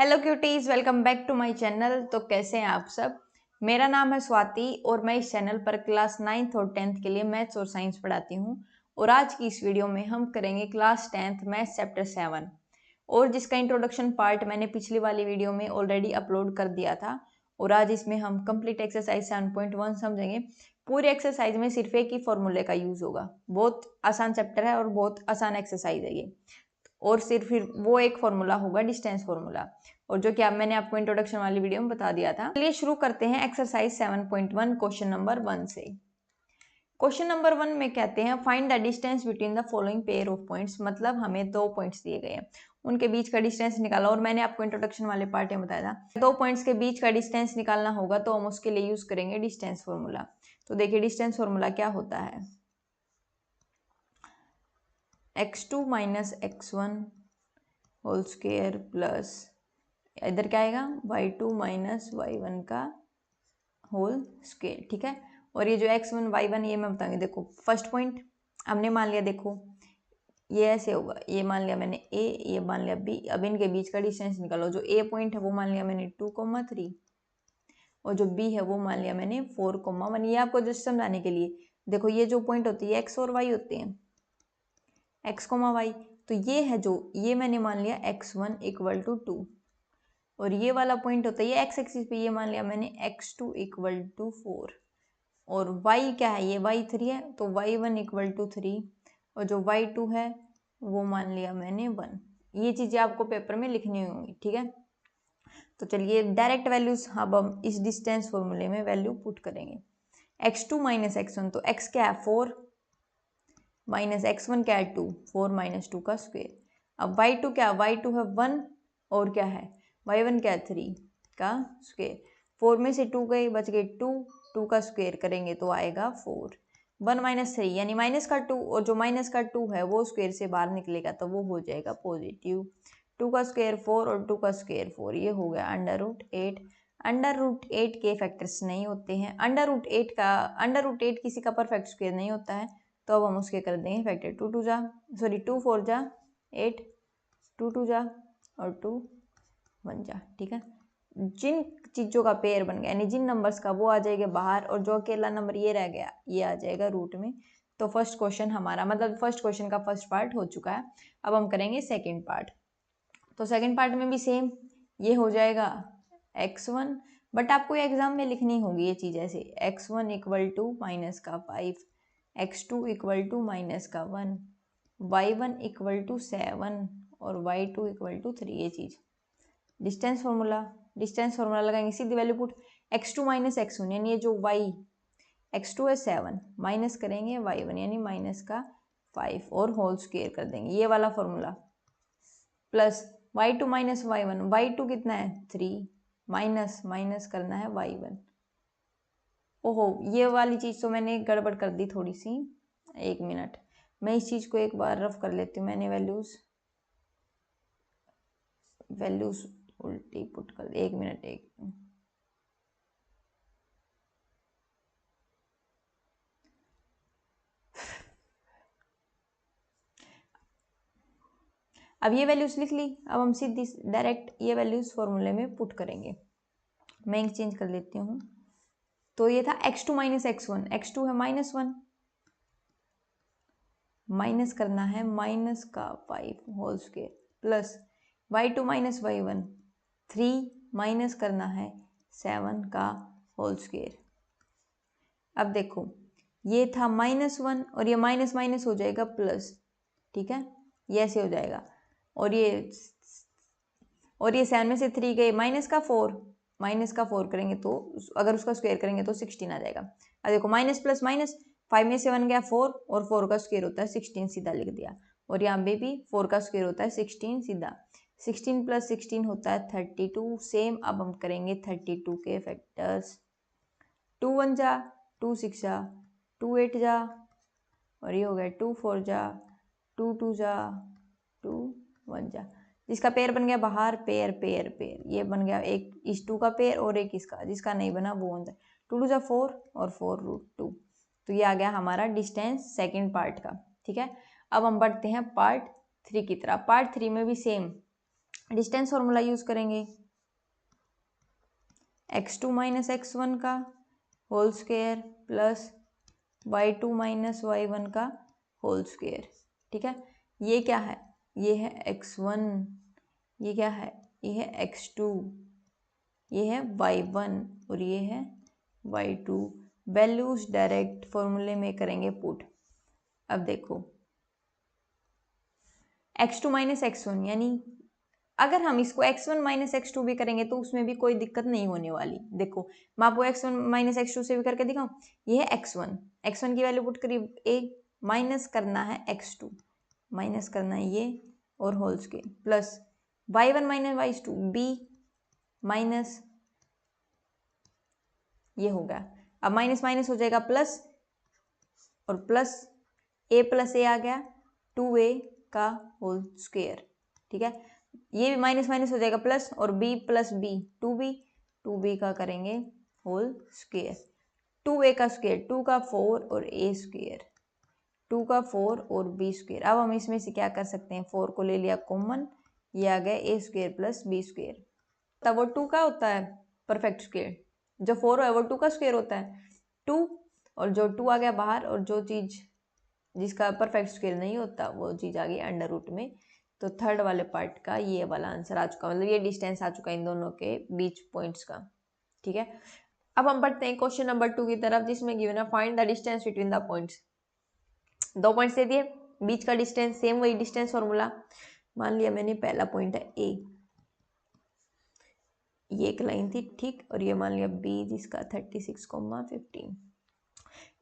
Hello cuties, welcome back to my channel. तो कैसे हैं आप सब। मेरा नाम है स्वाति और मैं इस चैनल पर क्लास 9th और 10th के लिए मैथ्स और साइंस पढ़ाती हूं। और आज की इस वीडियो में हम करेंगे क्लास 10th मैथ्स चैप्टर 7 और जिसका इंट्रोडक्शन पार्ट मैंने पिछली वाली वीडियो में ऑलरेडी अपलोड कर दिया था। और आज इसमें हम कंप्लीट एक्सरसाइज 7.1 समझेंगे। पूरे एक्सरसाइज में सिर्फ एक ही फॉर्मूले का यूज होगा। बहुत आसान चैप्टर है और बहुत आसान एक्सरसाइज है ये। और सिर्फ फिर वो एक फॉर्मूला होगा, डिस्टेंस फॉर्मूला, और जो कि मैंने आपको इंट्रोडक्शन वाली वीडियो में बता दिया था। चलिए शुरू करते हैं एक्सरसाइज 7.1 क्वेश्चन नंबर 1 से। क्वेश्चन नंबर 1 में कहते हैं find the distance between the following pair of points. मतलब हमें दो पॉइंट्स दिए गए हैं, उनके बीच का डिस्टेंस निकाला। और मैंने आपको इंट्रोडक्शन वाले पार्ट में बताया था दो पॉइंट्स के बीच का डिस्टेंस निकालना होगा तो हम उसके लिए यूज करेंगे डिस्टेंस फॉर्मूला। तो देखिए डिस्टेंस फॉर्मूला क्या होता है, x2 minus x1 whole square plus इधर क्या आएगा y2 माइनस y1 का होल स्क्वायर। ठीक है। और ये जो x1 y1 ये मैं बताऊंगी। देखो फर्स्ट पॉइंट हमने मान लिया, देखो ये ऐसे होगा, ये मान लिया मैंने a, ये मान लिया b। अब इनके बीच का डिस्टेंस निकालो। जो a पॉइंट है वो मान लिया मैंने 2,3 और जो b है वो मान लिया मैंने 4,1। ये आपको जस्ट समझाने के लिए। देखो ये जो पॉइंट होती है x और y होते हैं, x, y। तो ये है जो ये मैंने मान लिया x1 इक्वल टू 2 और ये वाला पॉइंट होता है ये x एक्सिस पे, ये मान लिया मैंने x2 इक्वल टू 4 और y क्या है, ये y3 है तो y1 इक्वल टू 3 और जो y2 है वो मान लिया मैंने 1। ये चीजें आपको पेपर में लिखनी होंगी। ठीक है। तो चलिए डायरेक्ट वैल्यूज अब हम इस डिस्टेंस फॉर्मूले में वैल्यू पुट करेंगे। x2 माइनस x1, तो x क्या है 4 माइनस x1 क्या है 2, 4 माइनस 2 का स्क्वायर। अब y2 क्या है, y2 है 1 और क्या है y1 क्या है 3 का स्क्वायर। 4 में से 2 गए, बच गए 2, 2 का स्क्वायर करेंगे तो आएगा 4। 1 माइनस 3 यानी माइनस का 2 और जो माइनस का 2 है वो स्क्वायर से बाहर निकलेगा तो वो हो जाएगा पॉजिटिव। 2 का स्क्वायर 4 और 2 का स्क्वायर 4, ये हो गया √8। √8 के फैक्टर्स नहीं होते हैं। √8 किसी का परफेक्ट स्क्वायर नहीं होता है। तो अब हम उसके कर देंगे फैक्टर। 2 4 जा 8, 2 जा और 2 1 जा। ठीक है। जिन चीजों का पेयर बन गया यानी जिन नंबर्स का, वो आ जाएगा बाहर और जो अकेला नंबर ये रह गया ये आ जाएगा रूट में। तो फर्स्ट क्वेश्चन हमारा, मतलब फर्स्ट क्वेश्चन का फर्स्ट पार्ट हो चुका है। अब हम करेंगे सेकेंड पार्ट। तो सेकेंड पार्ट में भी सेम ये हो जाएगा x1, बट आपको एग्जाम में लिखनी होगी ये चीज ऐसे, x1 इक्वल टू माइनस का 5, x2 इक्वल टू माइनस का 1, y1 इक्वल टू 7 और y2 इक्वल टू 3। ये चीज डिस्टेंस फॉर्मूला लगाएंगे, सीधी value put x2 minus x1 यानी ये जो y x2 है 7 माइनस करेंगे y1 यानी माइनस का 5 और होल स्क्वायर कर देंगे ये वाला formula, plus y2 minus y1, y2 कितना है 3 माइनस करना है y1। ओहो ये वाली चीज तो मैंने गड़बड़ कर दी थोड़ी सी, एक मिनट मैं इस चीज को एक बार रफ कर लेती हूँ। मैंने वैल्यूज उल्टी पुट कर दी, एक मिनट अब ये वैल्यूज लिख ली। अब हम सीधी डायरेक्ट ये वैल्यूज फॉर्मूले में पुट करेंगे। मैं एक चेंज कर लेती हूँ। तो ये था x2 माइनस x1, x2 है -1 माइनस करना है माइनस का 5 whole square plus y2 minus y1 3 minus करना है 7 का होल स्क्वायर। अब देखो ये था -1 और ये माइनस माइनस हो जाएगा प्लस। ठीक है, ये ऐसे हो जाएगा और ये 7 में से 3 गए, माइनस का 4 करेंगे तो अगर उसका स्क्वायर करेंगे तो 16 आ जाएगा। अब देखो माइनस प्लस माइनस, 5 में से 1 गया 4 और 4 का स्क्वायर होता है 16, सीधा लिख दिया। और यहाँ पे भी 4 का स्क्वायर होता है 16, सीधा 16 प्लस 16 होता है 32। सेम अब हम करेंगे 32 के फैक्टर्स। 2 1 जा, 2 6 जा, 2 8 जा और ये हो गया 2 4 जा, 2 2 जा, 2 1 जा। जिसका पेयर बन गया बाहर, पेयर ये बन गया एक इस 2 का पेयर और एक इसका, जिसका नहीं बना वो अंदर। 2 2 जा 4 और 4√2। तो ये आ गया हमारा डिस्टेंस सेकंड पार्ट का। ठीक है। अब हम बढ़ते हैं पार्ट 3 की तरफ। पार्ट 3 में भी सेम डिस्टेंस फॉर्मूला यूज करेंगे, x2 माइनस x1 का whole square plus y2 minus y1 का होल स्क्वायर। ठीक है, ये क्या है, ये है x1, ये क्या है, ये है x2, ये है y1 और ये है y2। वैल्यूज डायरेक्ट फॉर्मूले में करेंगे पुट। अब देखो x2 माइनस x1, यानी अगर हम इसको x1 माइनस x2 भी करेंगे तो उसमें भी कोई दिक्कत नहीं होने वाली। देखो मैं आपको x1 माइनस x2 से भी करके दिखाऊं, ये है x1 की वैल्यू पुट करीब a, माइनस करना है x2, माइनस करना है ये और whole square plus y1 minus y2 b minus ये हो गया। अब माइनस माइनस हो जाएगा प्लस और प्लस a प्लस a आ गया 2a का होल स्क्वायर। ठीक है, ये भी माइनस माइनस हो जाएगा प्लस और b प्लस b 2b का करेंगे होल स्क्वायर। 2a का स्क्वायर 2 का 4 और a स्क्वायर 2 का 4 और b स्क्वायर। अब हम इसमें से क्या कर सकते हैं, 4 को ले लिया कॉमन, ये आ गया a square plus b square. तब वो 2 का होता है परफेक्ट स्क्वायर, जो 4 है वो 2 का स्क्वायर होता है 2, और जो 2 आ गया बाहर और जो चीज़ जिसका परफेक्ट स्क्वायर नहीं होता वो चीज़ आ गई अंडर रूट में। तो थर्ड वाले पार्ट का ये वाला आंसर आ चुका, मतलब ये डिस्टेंस आ चुका इन दोनों के बीच पॉइंट्स का। ठीक है, अब हम बढ़ते हैं क्वेश्चन नंबर 2 की तरफ, जिसमें गिवन है find the distance between the points. 2 points दे दिए, बीच का डिस्टेंस सेम वही डिस्टेंस फॉर्मूला। मान लिया मैंने पहला पॉइंट है ए, ये एक लाइन थी ठीक, और ये मान लिया बी जिसका 36,15।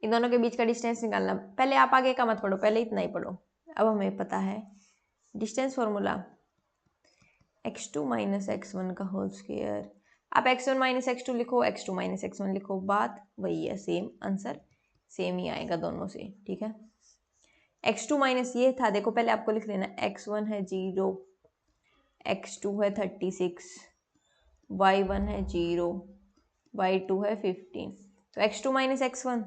इन दोनों के बीच का डिस्टेंस निकालना। पहले आप आगे का मत पढ़ो, पहले इतना ही पढ़ो। अब हमें पता है distance formula x2 minus x1 का होल स्क्वायर। आप x1 माइनस x2 लिखो, x2 माइनस x1 लिखो, बात वही है, सेम आंसर सेम ही आएगा दोनों से। ठीक है, x2 माइनस ये था, देखो पहले आपको लिख लेना, x1 है 0, x2 है 36, y1 है 0, y2 है 15। तो x2 minus x1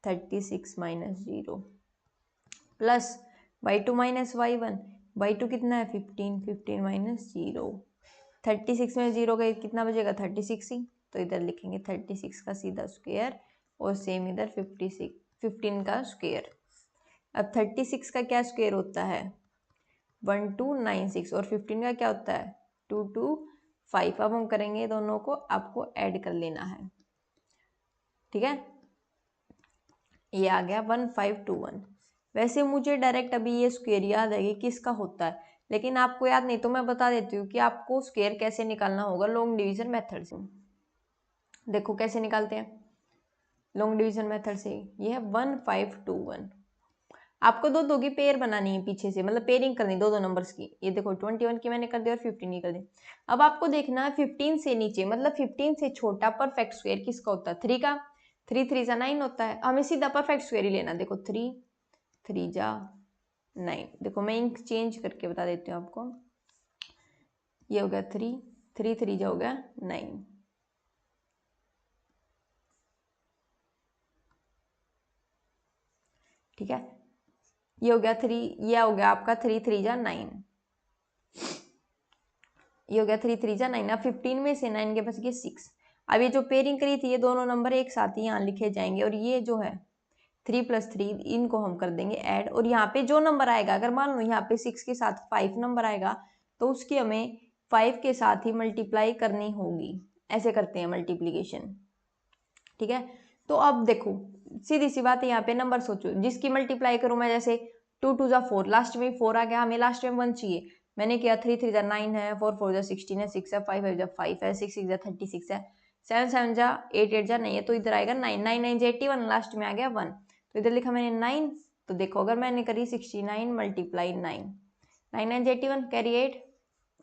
36 minus 0 plus y2 minus y1, y2 कितना है 15, 15 माइनस 0। 36 में 0 का कितना बचेगा 36 ही, तो इधर लिखेंगे 36 का सीधा स्क्वायर और सेम इधर 15 का स्क्वायर। अब 36 का क्या स्क्वायर होता है 1296 और 15 का क्या होता है 225। अब हम करेंगे दोनों को, आपको ऐड कर लेना है। ठीक है, ये आ गया 1521। वैसे मुझे डायरेक्ट अभी ये स्क्वायर याद है कि किसका होता है, लेकिन आपको याद नहीं तो मैं बता देती हूँ कि आपको स्क्वायर कैसे निकालना होगा लॉन्ग डिवीजन मेथड से। देखो कैसे निकालते हैं लॉन्ग डिवीजन मेथड से, ये है 1521। आपको दो की पेयर बनानी है पीछे से, मतलब पेयरिंग करनी दो नंबर्स की। ये देखो 21 की मैंने कर दी और 15 की कर दी। अब आपको देखना है 15 से नीचे, मतलब 15 से छोटा परफेक्ट स्क्वायर किसका होता है 3 का। 3 3 जा 9 होता है, हमें सीधा परफेक्ट स्क्वायर ही लेना। देखो 3 3 जा 9। देखो मैं इंक चेंज करके बता देती हूँ आपको, ये हो गया 3 3 3 जा हो गया 9। ठीक है, ये हो गया 3, ये हो गया आपका 3 3 जा 9, ये हो गया 3 3 जा 9। अब 15 में से 9 के पास ये 6। अब ये जो पेयरिंग करी थी ये दोनों नंबर एक साथ ही यहाँ लिखे जाएंगे, और ये जो है 3 + 3 इनको हम कर देंगे ऐड, और यहाँ पे जो नंबर आएगा, अगर मान लो यहाँ पे 6 के साथ 5 नंबर आएगा तो उसकी हमें 5 के साथ ही मल्टीप्लाई करनी होगी। ऐसे करते हैं मल्टीप्लीकेशन। ठीक है, तो अब देखो सीधी सी बात है, यहाँ पे नंबर सोचो जिसकी मल्टीप्लाई करूँ मैं, जैसे 2 2 जा 4, लास्ट में 4 आ गया, हमें लास्ट में 1 चाहिए। मैंने किया 3 3 जा 9 है, 4 4 जा 16 है, 6 है, 5 5 जा 5 है, 6 6 जा 36 है, 7 7 जा 8 8 जा नहीं है, तो इधर आएगा 9 9 9 जा 81, लास्ट में आ गया 1, तो इधर लिखा मैंने 9। तो देखो अगर मैंने करी 69 मल्टीप्लाई 9, 9 9 जा 81, कैरी 8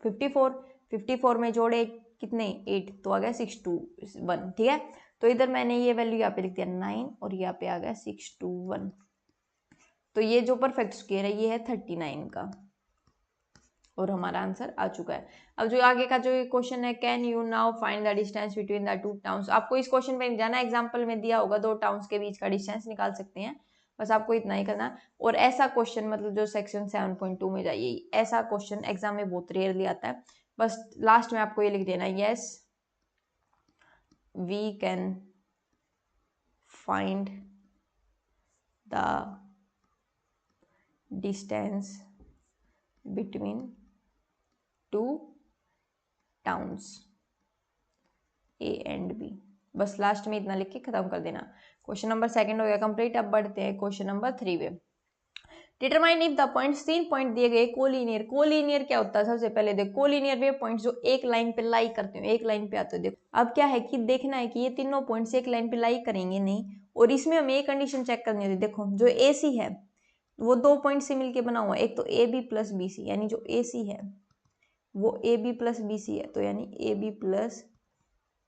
54, 54 में जोड़े कितने 8, तो आ गया 621। ठीक है, तो इधर मैंने ये वैल्यू यहाँ पे लिख दिया 9 और यहाँ पे आ गया 621। तो ये जो परफेक्ट स्क्वायर है ये है 39 का, और हमारा आंसर आ चुका है। अब जो आगे का जो क्वेश्चन है, can you now find the distance between the 2 towns. आपको इस क्वेश्चन पे जाना, एग्जांपल में दिया होगा 2 टाउन्स के बीच का डिस्टेंस निकाल सकते हैं, बस आपको इतना ही करना। और ऐसा क्वेश्चन मतलब जो सेक्शन 7.2 में जाइए, ऐसा क्वेश्चन एग्जाम में बहुत रेयरली आता है, बस लास्ट में आपको ये लिख देना, yes we can find the distance between two towns A and B. बस लास्ट में इतना लिख के खत्म कर देना। क्वेश्चन नंबर 2 हो गया कंप्लीट। अब बढ़ते हैं क्वेश्चन नंबर 3 पे। Determine if the points, 3 point दिए गए कोलिनियर। कोलिनियर क्या होता है? सबसे पहले देखो कोलिनियर वे पॉइंट्स जो एक लाइन पे लाई करते हो, एक लाइन पे आते हो। देखो अब क्या है कि देखना है कि ये तीनों पॉइंट्स एक लाइन पे लाई करेंगे नहीं, और इसमें हमें एक कंडीशन चेक करनी होती है। देखो जो ए सी है वो 2 पॉइंट से मिलके बना हुआ है, एक तो A B plus B C, यानी जो ए सी है वो A B plus B C है, तो यानी A B plus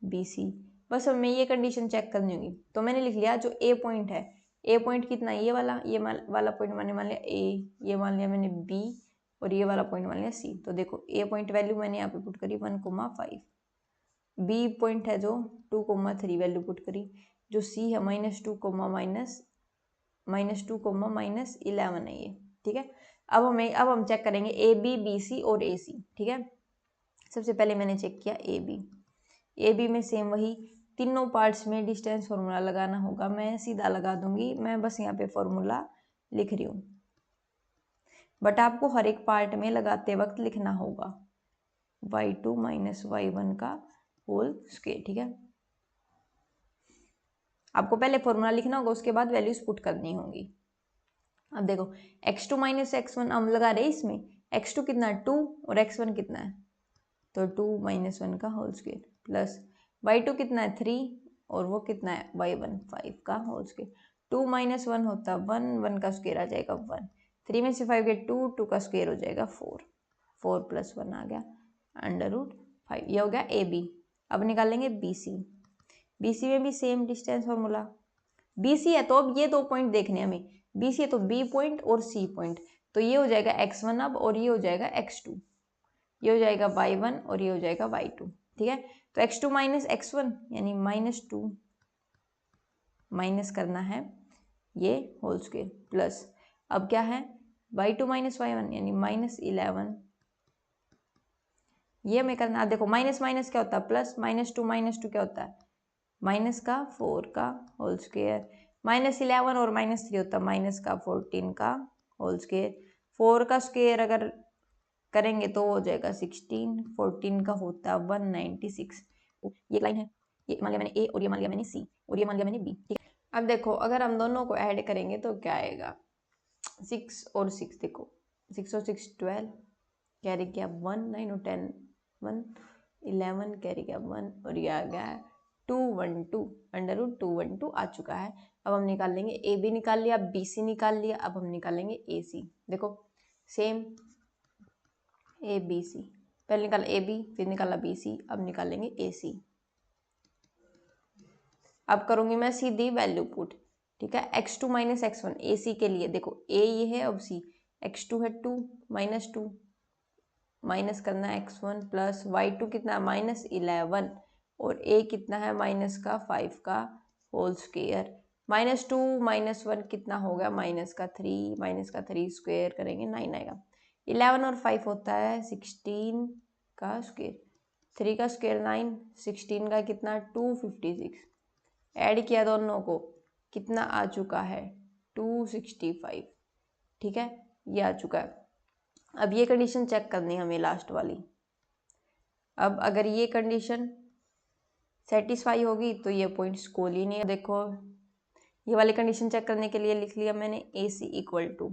B C. बस हमें ये कंडीशन चेक करनी होगी। तो मैंने लिख लिया जो ए पॉइंट है, ए पॉइंट कितना है, ये वाला पॉइंट मैंने मान लिया ए, ये मान लिया मैंने बी, और ये वाला पॉइंट मान लिया सी। तो देखो ए पॉइंट वैल्यू मैंने यहाँ पे पुट करी 1,5, बी पॉइंट है जो 2,3 वैल्यू पुट करी, जो सी है -2,-11 है ये, ठीक है। अब हम चेक करेंगे ए बी बी सी और ए सी, ठीक है। सबसे पहले मैंने चेक किया ए बी में सेम वही तीनों पार्ट्स में डिस्टेंस फॉर्मूला लगाना होगा। मैं सीधा लगा दूंगी, मैं बस यहाँ पे फॉर्मूला लिख रही हूँ, बट आपको हर एक पार्ट में लगाते वक्त लिखना होगा y2 - y1 का होल स्क्वायर, ठीक है। आपको पहले फॉर्मूला लिखना होगा, उसके बाद वैल्यूज पुट करनी होगी। अब देखो x2 - x1 हम लगा रहे हैं इसमें, x2 कितना है 2 और x1 कितना है, तो 2 - 1 का होल स्क्वायर प्लस y2 कितना है 3 और वो कितना है y1 5 का होल स्क्वायर। 2 - 1 होता है 1, 1 का स्क्वायर आ जाएगा 1, 3 में से 5 गए 2, 2 का स्क्वायर हो जाएगा 4, 4 + 1 आ गया √5। ये हो गया ए बी। अब निकालेंगे बी सी। बी सी में भी same distance formula, B C है तो अब ये 2 पॉइंट देखने हमें, बी सी है तो बी पॉइंट और सी पॉइंट, तो ये हो जाएगा x1 अब, और ये हो जाएगा x2, ये हो जाएगा y1 और ये हो जाएगा y2, ठीक है। तो x2 - x1 यानी -2 माइनस करना है ये होल स्क्वायर प्लस, अब क्या है y2 - y1 यानी -11, ये हमें करना है। देखो माइनस माइनस क्या होता है प्लस, -2 क्या होता है माइनस का 4 का होल स्क्वायर, -11 और -3 होता है माइनस का 14 का होल स्क्वायर। 4 का स्क्वायर अगर करेंगे तो हो जाएगा 16, 14 का होता है 196। ये लाइन है, ये मान लिया मैंने ए और ये मान लिया मैंने सी और ये मान लिया मैंने बी, ठीक है। अब देखो अगर हम दोनों को ऐड करेंगे तो क्या आएगा, 6 और 6, देखो 6 और 6 12, कैरी किया 1, 9 और 10 1, 11 कैरी किया 1, और ये आ गया है 212 √212 आ चुका है। अब हम निकाल लेंगे ए बी, निकाल लिया बी सी निकाल लिया, अब हम निकालेंगे ए सी। देखो सेम ए बी सी, पहले निकाला ए बी फिर निकाला बी सी, अब निकालेंगे ए सी। अब करूंगी मैं सीधी वैल्यू पुट, ठीक है। x2 - x1 ए सी के लिए, देखो ए ये है अब सी, x2 है 2 -2 माइनस करना है x1 प्लस y2 कितना है -11 और a कितना है -5 का होल स्क्वायर, -2 - 1 कितना हो गया -3 स्क्वायर करेंगे 9 आएगा। 11 और 5 होता है 16 का स्क्वायर, 3 का स्क्वायर 9, 16 का कितना 256, ऐड किया दोनों को कितना आ चुका है 265, ठीक है, ये आ चुका है। अब ये कंडीशन चेक करनी है हमें लास्ट वाली। अब अगर ये कंडीशन सेटिस्फाई होगी तो ये पॉइंट्स कोलिनियर। देखो ये वाली कंडीशन चेक करने के लिए लिख लिया मैंने A C equal to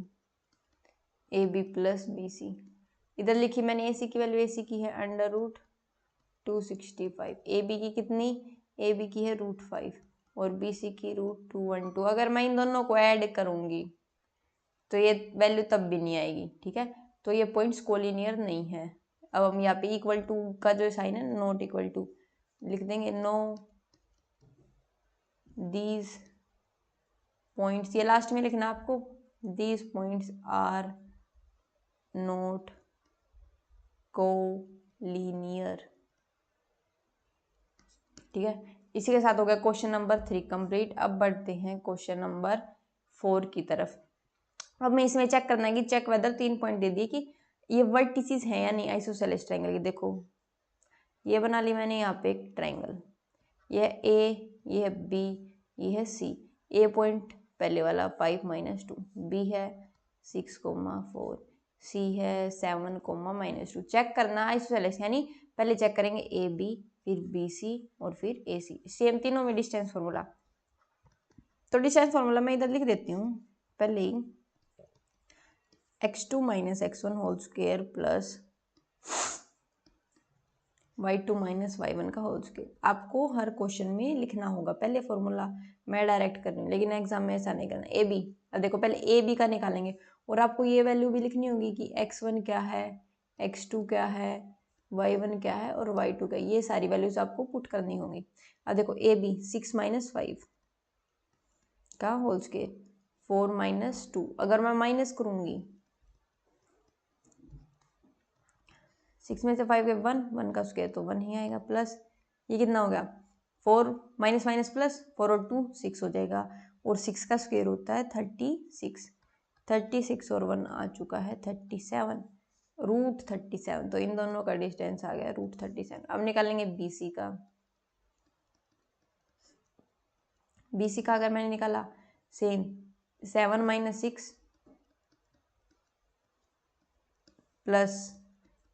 A B plus B C, इधर लिखी मैंने ए सी की वैल्यू, ए सी की है √265, ए बी की कितनी, ए बी की है √5 और बी सी की √212। अगर मैं इन दोनों को ऐड करूंगी तो ये वैल्यू तब भी नहीं आएगी, ठीक है। तो ये पॉइंट्स कोलिनियर नहीं है। अब हम यहाँ पे इक्वल टू का जो साइन है नॉट इक्वल टू लिख देंगे, नो दीज पॉइंट्स, ये लास्ट में लिखना आपको, these points are not collinear, ठीक है। इसी के साथ हो गया क्वेश्चन नंबर 3 कंप्लीट। अब बढ़ते हैं क्वेश्चन नंबर 4 की तरफ। अब मैं इसमें चेक करना है कि चेक वेदर 3 पॉइंट दे दिए कि ये वर्टिसेस हैं या नहीं आइसोसेलेस ट्रायंगल के। देखो ये बना ली मैंने यहाँ पे एक ट्रायंगल, ये है ए, ये है बी, ये है सी। ए पॉइंट पहले वाला 5 - 2, बी है 6,4, सी है 7,-2। चेक करना आइसोसेलेस, यानी पहले चेक करेंगे ए बी, फिर बी सी और फिर ए सी। सेम तीनों में डिस्टेंस फार्मूला। तो डिस्टेंस फार्मूला मैं इधर लिख देती हूँ पहले ही, x2 - x1 whole square plus y2 - y1 का होल स्क्वायर। आपको हर क्वेश्चन में लिखना होगा पहले फॉर्मूला, मैं डायरेक्ट कर रही हूँ, लेकिन एग्जाम में ऐसा नहीं करना। ए बी, अब देखो पहले ए बी का निकालेंगे और आपको ये वैल्यू भी लिखनी होगी कि x1 क्या है, x2 क्या है, y1 क्या है और y2 क्या है। ये सारी वैल्यूज आपको पुट करनी होगी। अब देखो ए बी 6 - 5 का होल स्क्वायर, 4 - 2। अगर मैं माइनस करूंगी 6 में से 5 के 1 का स्क्वायर तो 1 ही आएगा, प्लस ये कितना हो गया 4 माइनस माइनस प्लस 4 और 2 6 हो जाएगा, और 6 का स्क्वायर होता है 36। 36 और 1 आ चुका है 37, √37। तो इन दोनों का डिस्टेंस आ गया √37। अब निकालेंगे BC का। BC का अगर मैंने निकाला सेम 7 - 6 प्लस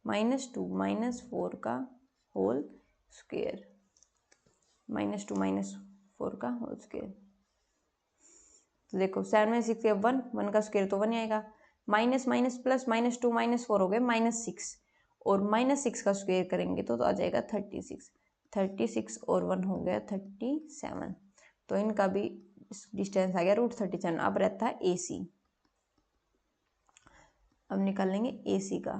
-2 - 4 का होल स्क्वायर, -2 - 4 का होल स्क्वायर। तो देखो 7 में 6 1 का स्क्वायर तो 1 ही आएगा, माइनस माइनस प्लस -2 - 4 हो गए -6, और -6 का स्क्वायर करेंगे तो आ जाएगा 36। 36 और 1 हो गया 37। तो इनका भी डिस्टेंस आ गया √37। अब रहता है AC। अब निकालेंगे AC का।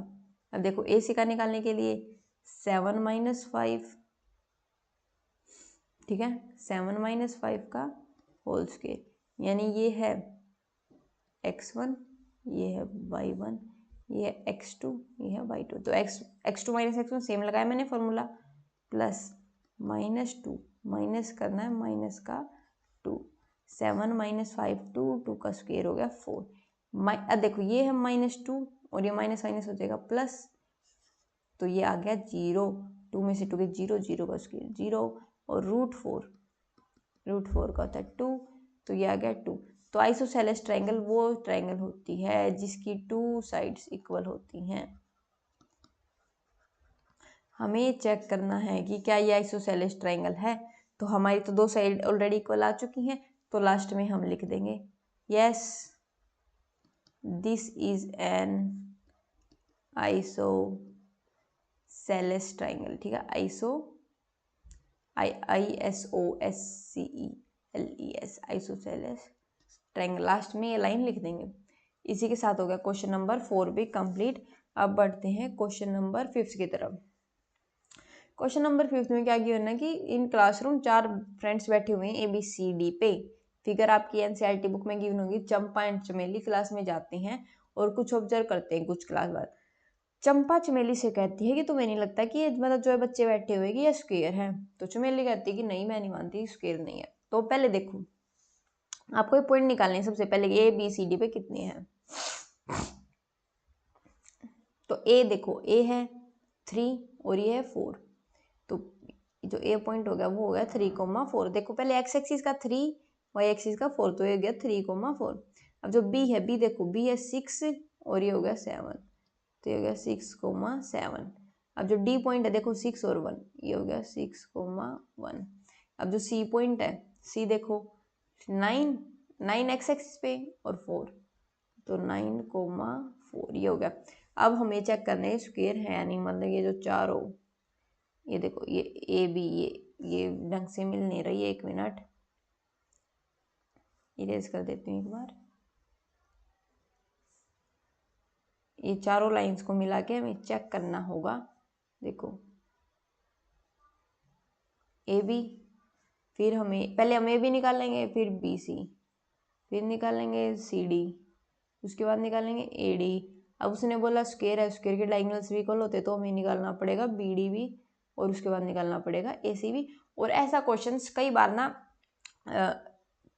अब देखो AC का निकालने के लिए 7 - 5, ठीक है, 7 - 5 का होल स्क्वायर, यानी ये है x1, ये है y1, ये है x2, ये है y2। तो x2 - x1 सेम लगाया मैंने फॉर्मूला, प्लस -2 माइनस करना है माइनस का 2, 7 - 5 2 का स्क्वायर हो गया 4। अब देखो ये है -2 और ये माइनस माइनस हो जाएगा प्लस, तो ये आ गया 0। 2 में से 2 के 0, 0 का स्क्वायर 0, और √4 का होता है 2, तो ये आ गया 2। तो आइसोसेलेस ट्रायंगल वो ट्रायंगल होती है जिसकी 2 साइड्स इक्वल होती हैं। हमें चेक करना है कि क्या ये आइसोसेलेस ट्रायंगल है। तो हमारी तो 2 साइड ऑलरेडी इक्वल आ चुकी हैं, तो लास्ट में हम लिख देंगे yes this is an isosceles triangle. ठीक है, ISOSCELES आइसोसेलेस ट्रायंगल। लास्ट में ये लाइन लिख देंगे। इसी के साथ हो गया क्वेश्चन नंबर 4 भी कंप्लीट। अब बढ़ते हैं क्वेश्चन नंबर 5 की तरफ। क्वेश्चन नंबर 5 में क्या गिवन है कि इन क्लासरूम 4 फ्रेंड्स बैठे हुए हैं ABCD पे। फिगर आपकी NCERT बुक में गिवन होगी। चंपा एंड चमेली क्लास में जाते हैं और कुछ ऑब्जर्व करते हैं कुछ क्लास बाद। चंपा चमेली से कहती है कि तुम्हें नहीं लगता कि ये मतलब जो है बच्चे बैठे हुए कि ये स्क्वायर है। तो चमेली कहती है कि नहीं मैं नहीं मानती स्क्वायर नहीं है। तो पहले देखो आपको ये पॉइंट निकालने हैं। सबसे पहले ABCD पे कितने हैं, तो A देखो A है 3 और ये है 4, तो जो A पॉइंट हो गया वो हो गया 3,4। देखो पहले x एक्सिस का 3, y एक्सिस का 4, तो ये हो गया 3,4। अब जो B है, B देखो B है 6 और ये हो गया 7, तो ये हो गया 6,7। अब जो D पॉइंट है देखो 6 और 1, ये हो गया 6,1। अब जो C पॉइंट है, C देखो 9 x एक्सिस पे और 4, तो 9,4 ये हो गया। अब हमें चेक करना है स्क्वायर है या नहीं, मतलब ये जो चारों, ये देखो ये AB ये ढंग से मिल नहीं रही है। 1 मिनट इरेज कर देती हूँ एक बार। ये चारों लाइंस को मिला के हमें चेक करना होगा। देखो AB, फिर हमें पहले हम AB निकालेंगे, फिर BC, फिर निकालेंगे CD, उसके बाद निकालेंगे AD। अब उसने बोला स्क्वायर है, स्क्वायर के डायगोनल्स भी इक्वल होते, तो हमें निकालना पड़ेगा BD भी, और उसके बाद निकालना पड़ेगा AC भी। और ऐसा क्वेश्चंस कई बार ना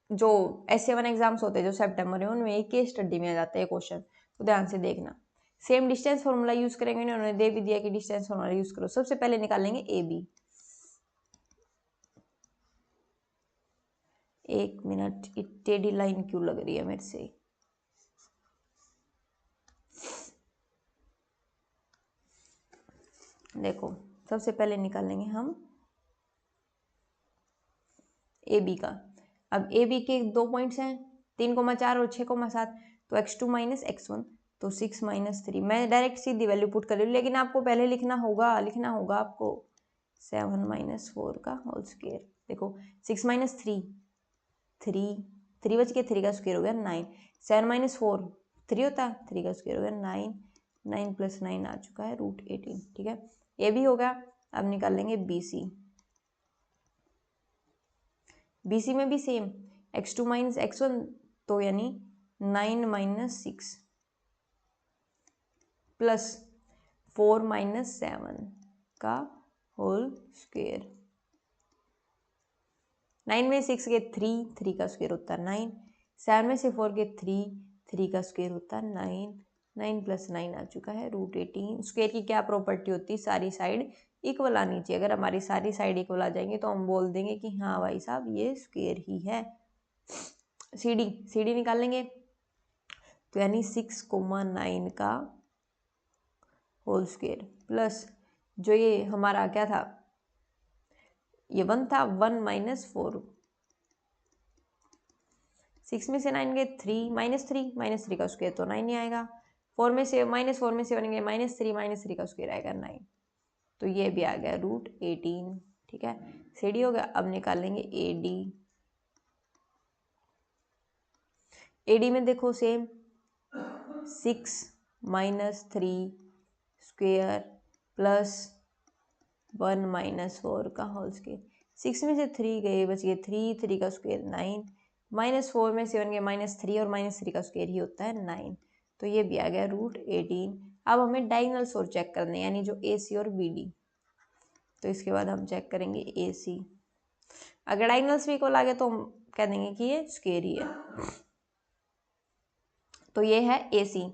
जो SA1 एग्जाम्स होते हैं जो सितंबर में, उनमें एक केस स्टडी में आ जाते हैं क्वेश्चन, तो ध्यान से देखना। सेम डिस्टेंस फॉर्मूला यूज करेंगे, उन्होंने दे भी दिया कि डिस्टेंस फॉर्मूला यूज करो। सबसे पहले निकालेंगे ए बी। एक मिनट, टेढ़ी लाइन क्यों लग रही है मेरे से? देखो सबसे पहले निकालेंगे हम ए बी का। अब ए बी के 2 पॉइंट्स हैं 3,4 और 6,7, तो x2 माइनस x1, तो 6 माइनस 3। मैं डायरेक्ट सीधी वैल्यू पुट कर रही हूँ, लेकिन आपको पहले लिखना होगा आपको 7 माइनस 4 का होल स्क्वायर। देखो 6 माइनस 3 3 बच के 3 का स्क्वायर हो गया 9। 7 माइनस 4 3 होता है, 3 का स्क्वायर हो गया 9। 9 प्लस 9 आ चुका है √18। ठीक है, ये भी हो गया। अब निकाल लेंगे बी सी। BC में भी सेम x2 माइनस x1, तो यानी 9 माइनस 6 प्लस 4 माइनस 7 का होल स्क्वायर। 9 में 6 के 3 का स्क्वायर होता है 9। 7 में से 4 के 3 का स्क्वायर होता है 9। 9 प्लस 9 आ चुका है √18। स्क्वायर की क्या प्रॉपर्टी होती है? सारी साइड इक्वल आनी चाहिए। अगर हमारी सारी साइड इक्वल आ जाएंगे तो हम बोल देंगे कि हाँ भाई साहब ये स्क्वायर ही है। CD निकाल लेंगे, तो यानी 6,9 का होल स्क्वायर प्लस जो ये हमारा क्या था, ये 1 था, 1 माइनस 4। 6 में से 9 गए 3 माइनस 3 का स्क्वायर तो 9 ही आएगा। 4 में से -4 बन गए -3 का स्क्वायर आएगा 9। तो ये भी आ गया √18। ठीक है, CD हो गया। अब निकालेंगे AD। AD में देखो same 6 minus 3 square plus 1 minus 4 का होल स्क्वायर। 6 में से 3 गए, बच गए 3 का स्क्वायर 9। -4 में से 1 गए -3, और -3 का स्क्वायर ही होता है 9। तो ये भी आ गया √18। अब हमें डायगोनल्स और चेक करने हैं, यानी जो AC और BD। तो इसके बाद हम चेक करेंगे AC। अगर डायगोनल्स भी इक्वल आ गए तो हम कह देंगे कि ये स्क्वायर ही है। तो ये है AC,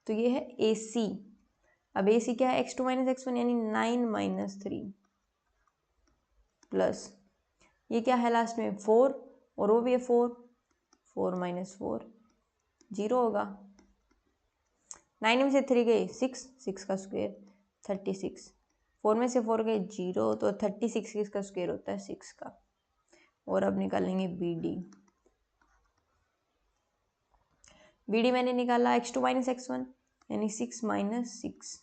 तो ये है AC। अब AC क्या है? x2 माइनस x1 यानी 9 माइनस 3 प्लस ये क्या है लास्ट में 4, और वो भी है 4 माइनस 4 0 होगा। 9 में से 3 गए 6 का स्क्वायर 36। 4 में से 4 गए 0, तो 36 किसका स्क्वायर होता है 6 का। और अब निकालेंगे BD मैंने निकाला x2 माइनस x1 यानी 6 माइनस 6।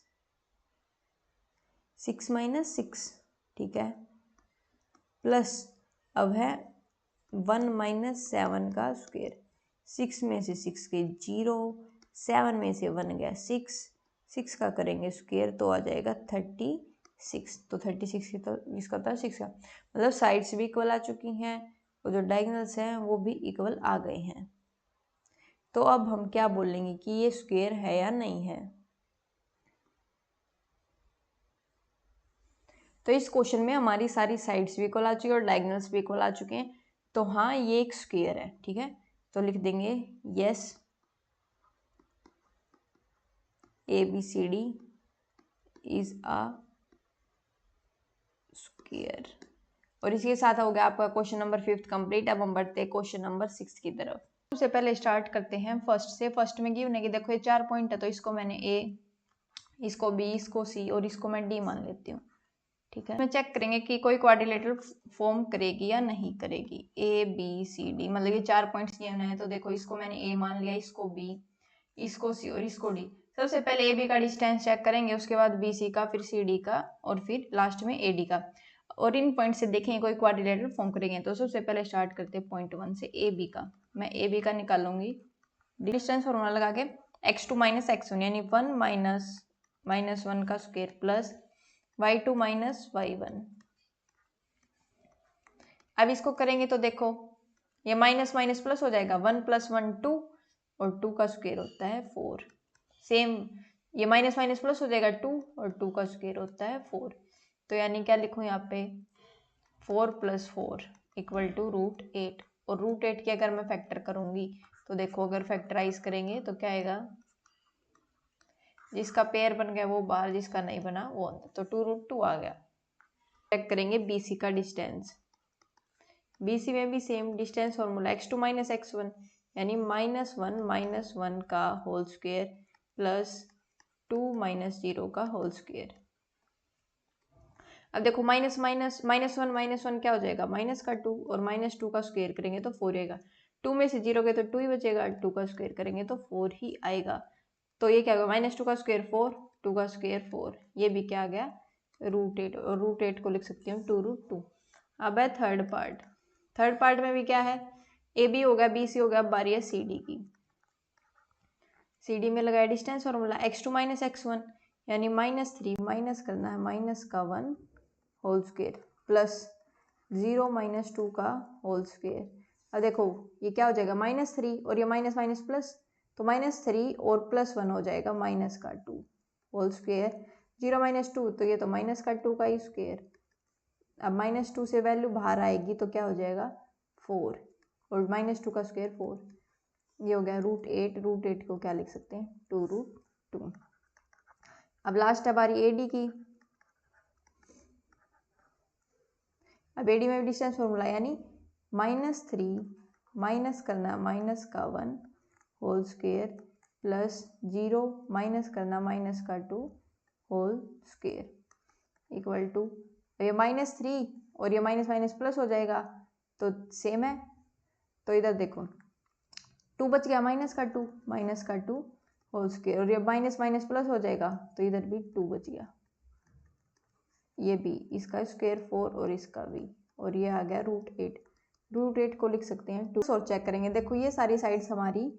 ठीक है, प्लस अब है 1 माइनस 7 का स्क्वायर। 6 में से 6 के 0, 7 में से 1 गया 6 का करेंगे स्क्वायर तो आ जाएगा 36। तो 36 की तो इसका होता है 6 का, मतलब साइड्स भी इक्वल आ चुकी हैं और जो डायगोनल्स हैं वो भी इक्वल आ गए हैं। तो अब हम क्या बोलेंगे कि ये स्क्वायर है या नहीं है। तो इस क्वेश्चन में हमारी सारी साइड्स भी इक्वल आ चुकी है और डायगोनल्स भी इक्वल आ चुके हैं, तो हाँ ये एक स्क्वायर है। ठीक है, तो लिख देंगे yes ABCD is a square. और इसके साथ हो गया आपका क्वेश्चन नंबर 5 कंप्लीट। अब हम बढ़ते हैं क्वेश्चन नंबर 6 की तरफ। सबसे पहले स्टार्ट करते हैं फर्स्ट से। फर्स्ट में गिवन है कि देखो ये 4 पॉइंट है, तो इसको मैंने A, इसको B, इसको C और इसको मैं D मान लेती हूँ। ठीक है, मैं चेक करेंगे कि कोई क्वाड्रिलेटरल फॉर्म करेगी या नहीं करेगी। ABCD मतलब ये 4 पॉइंट्स गिवन है, तो देखो इसको मैंने A मान लिया, इसको B, इसको C और इसको D। सबसे पहले AB का डिस्टेंस चेक करेंगे, उसके बाद BC का, फिर CD का और फिर लास्ट में AD का। और इन पॉइंट से देखेंगे कोई क्वाड्रिलेटरल फॉर्म करेंगे। तो सबसे पहले स्टार्ट करते हैं पॉइंट 1 से AB का। मैं AB का निकालूंगी डिस्टेंस फॉर्मूला लगा के x2 माइनस x1 यानी 1 माइनस 1 का square plus y2 minus y1। अब इसको करेंगे तो देखो ये माइनस माइनस प्लस हो जाएगा, 1 + 1 2 और 2 का स्क्वायर होता है 4। सेम ये माइनस माइनस प्लस हो जाएगा 2 और 2 का स्क्वायर होता है 4। तो यानी क्या लिखूं यहाँ पे 4 + 4 = √8। और √8 की अगर मैं फैक्टर करूंगी तो देखो अगर फैक्टराइज करेंगे तो क्या आएगा जिसका पेयर बन गया वो बाहर, जिसका नहीं बना वो अंदर, तो 2√2 आ गया। चेक करेंगे BC का डिस्टेंस। BC में भी same distance formula x2 minus x1 यानी -1 का होल स्क्वायर प्लस 2 माइनस 0 का होल स्क्वायर। अब देखो माइनस वन क्या हो जाएगा, माइनस का 2 और -2 का स्क्वायर करेंगे तो 4 आएगा। 2 में से 0 गए तो 2 ही बचेगा, 2 का स्क्वायर करेंगे तो 4 ही आएगा। तो ये क्या होगा, -2 का स्क्वायर 4, 2 का स्क्वायर 4, ये भी क्या आ गया √8, और √8 को लिख सकती हूँ 2√2। अब है थर्ड पार्ट में भी क्या है, AB हो गया, BC हो गया, अब बारी है CD की। CD में लगाया distance formula x2 minus x1 यानी -3 माइनस करना है माइनस का 1 होल स्क्वायर प्लस 0 -2 का होल स्क्वायर। अब देखो ये क्या हो जाएगा, -3 और ये माइनस माइनस प्लस, तो -3 और +1 हो जाएगा माइनस का 2 होल स्क्वायर, 0 -2 तो ये तो माइनस का 2 का ही स्क्वायर। अब -2 से वैल्यू बाहर आएगी तो क्या हो जाएगा 4, और -2 का स्क्वायर 4, ये हो गया √8। √8 को क्या लिख सकते हैं 2√2। अब लास्ट है बारी AD की। अब AD में भी डिस्टेंस फॉर्मूला यानी -3 माइनस करना माइनस का 1 होल स्क्वायर प्लस 0 माइनस करना माइनस का 2 होल स्क्वायर इक्वल टू, ये -3 और ये माइनस माइनस प्लस हो जाएगा तो सेम है, तो इधर देखो 2 बच गया माइनस का 2 होल स्क्वायर, और ये माइनस माइनस प्लस हो जाएगा तो इधर भी 2 बच गया, ये भी इसका स्क्वायर 4 और इसका भी, और ये आ गया √8। √8 को लिख सकते हैं 2 और चेक करेंगे। देखो ये सारी साइड्स हमारी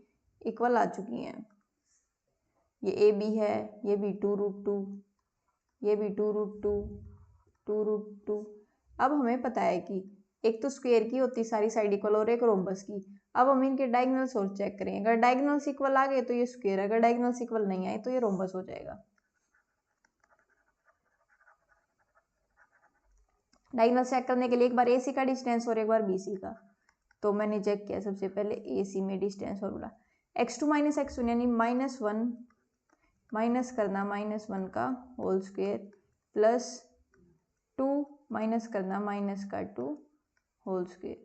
इक्वल आ चुकी हैं, ये AB है, ये भी 2√2, ये भी 2√2, 2√2। अब हमें पता है कि एक तो स्क्वायर की होती सारी साइड इक्वल और एक रोम्बस की। अब हम इनके डायगोनल्स और चेक करेंगे, अगर डायगोनल्स इक्वल आ गए तो ये स्क्वायर, अगर डायगोनल्स इक्वल नहीं आए तो ये रोम्बस हो जाएगा। डायगोनल चेक करने के लिए एक बार AC का डिस्टेंस और एक बार BC का, तो मैंने चेक किया सबसे पहले AC में distance formula x2 minus x1 यानी -1 माइनस करना -1 का होल स्क्वायर प्लस 2 माइनस करना माइनस का 2 होल स्क्वायर,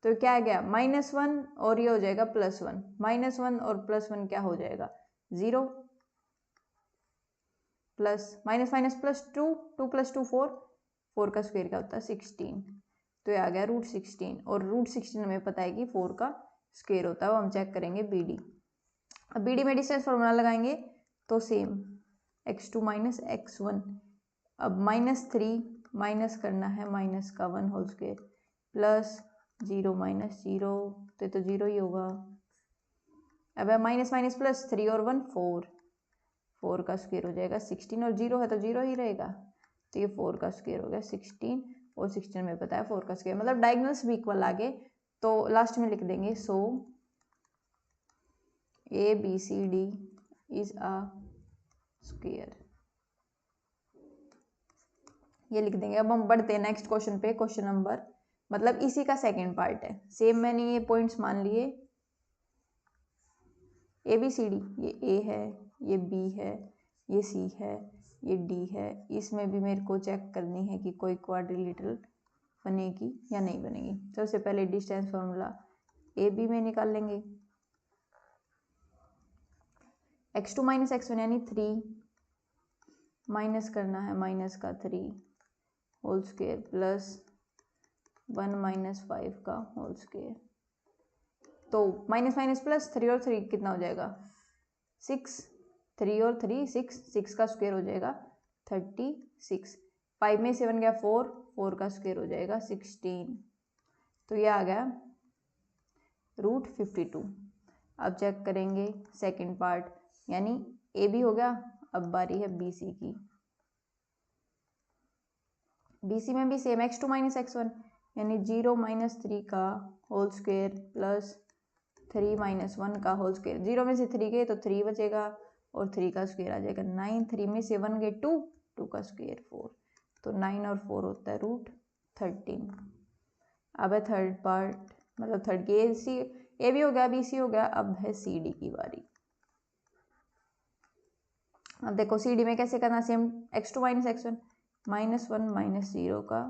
तो क्या आ गया -1 और ये हो जाएगा +1, -1 और +1 क्या हो जाएगा 0, प्लस माइनस माइनस प्लस 2, 2 + 2 4, 4 का स्क्वायर क्या होता है 16, तो ये आ गया √16, और √16 हमें पता है कि 4 का स्क्वायर होता है, वो हम चेक करेंगे BD। अब BD में डिस्टेंस फॉर्मूला लगाएंगे तो सेम x2 माइनस x1, अब -3 माइनस करना है माइनस का 1 होल स्क्वायर प्लस 0 माइनस 0, तो 0 ही होगा। अब है माइनस माइनस प्लस 3 और 1 4, 4 का स्क्वायर हो जाएगा 16, और 0 है तो 0 ही रहेगा, तो ये 4 का स्क्वायर हो गया 16, और 16 में पता है 4 का स्क्वायर, मतलब डायगोनल्स भी इक्वल आ गए, तो लास्ट में लिख देंगे सो ABCD इज अ स्क्वायर, ये लिख देंगे। अब हम बढ़ते हैं नेक्स्ट क्वेश्चन पे, क्वेश्चन नंबर मतलब इसी का सेकंड पार्ट है, सेम मैंने ये पॉइंट्स मान लिए ABCD, ये A है, ये B है, ये C है, ये D है, इसमें भी मेरे को चेक करनी है कि कोई क्वाड्रिलेटरल बनेगी या नहीं बनेगी। सबसे पहले डिस्टेंस फॉर्मूला AB में निकाल लेंगे, x2 माइनस x1 यानी 3 माइनस करना है माइनस का 3 होल स्क्वायर प्लस 1 माइनस 5 का होल स्क्वायर, तो माइनस माइनस प्लस 3 और 3 कितना हो जाएगा 6, 3 और 3 6, 6 का स्क्वायर हो जाएगा 36, 5 में 7 गया 4, 4 का स्क्वायर हो जाएगा 16, तो ये आ गया √52। अब चेक करेंगे सेकंड पार्ट, यानी AB हो गया, अब बारी है BC की। BC में भी सेम x2 माइनस x1 यानी 0 माइनस 3 का होल स्क्वायर प्लस 3 माइनस 1 का होल स्क्वायर, 0 में से 3 गए तो 3 बचेगा और 3 का स्क्वायर आ जाएगा 9, 3 में से 1 गए 2, 2 का स्क्वायर 4, तो 9 और 4 होता है √13। अब है थर्ड पार्ट, मतलब थर्ड की AB हो गया, BC हो गया, अब है CD की बारी। अब देखो सी डी में कैसे करना, same x2 minus x1 -1 minus 0 का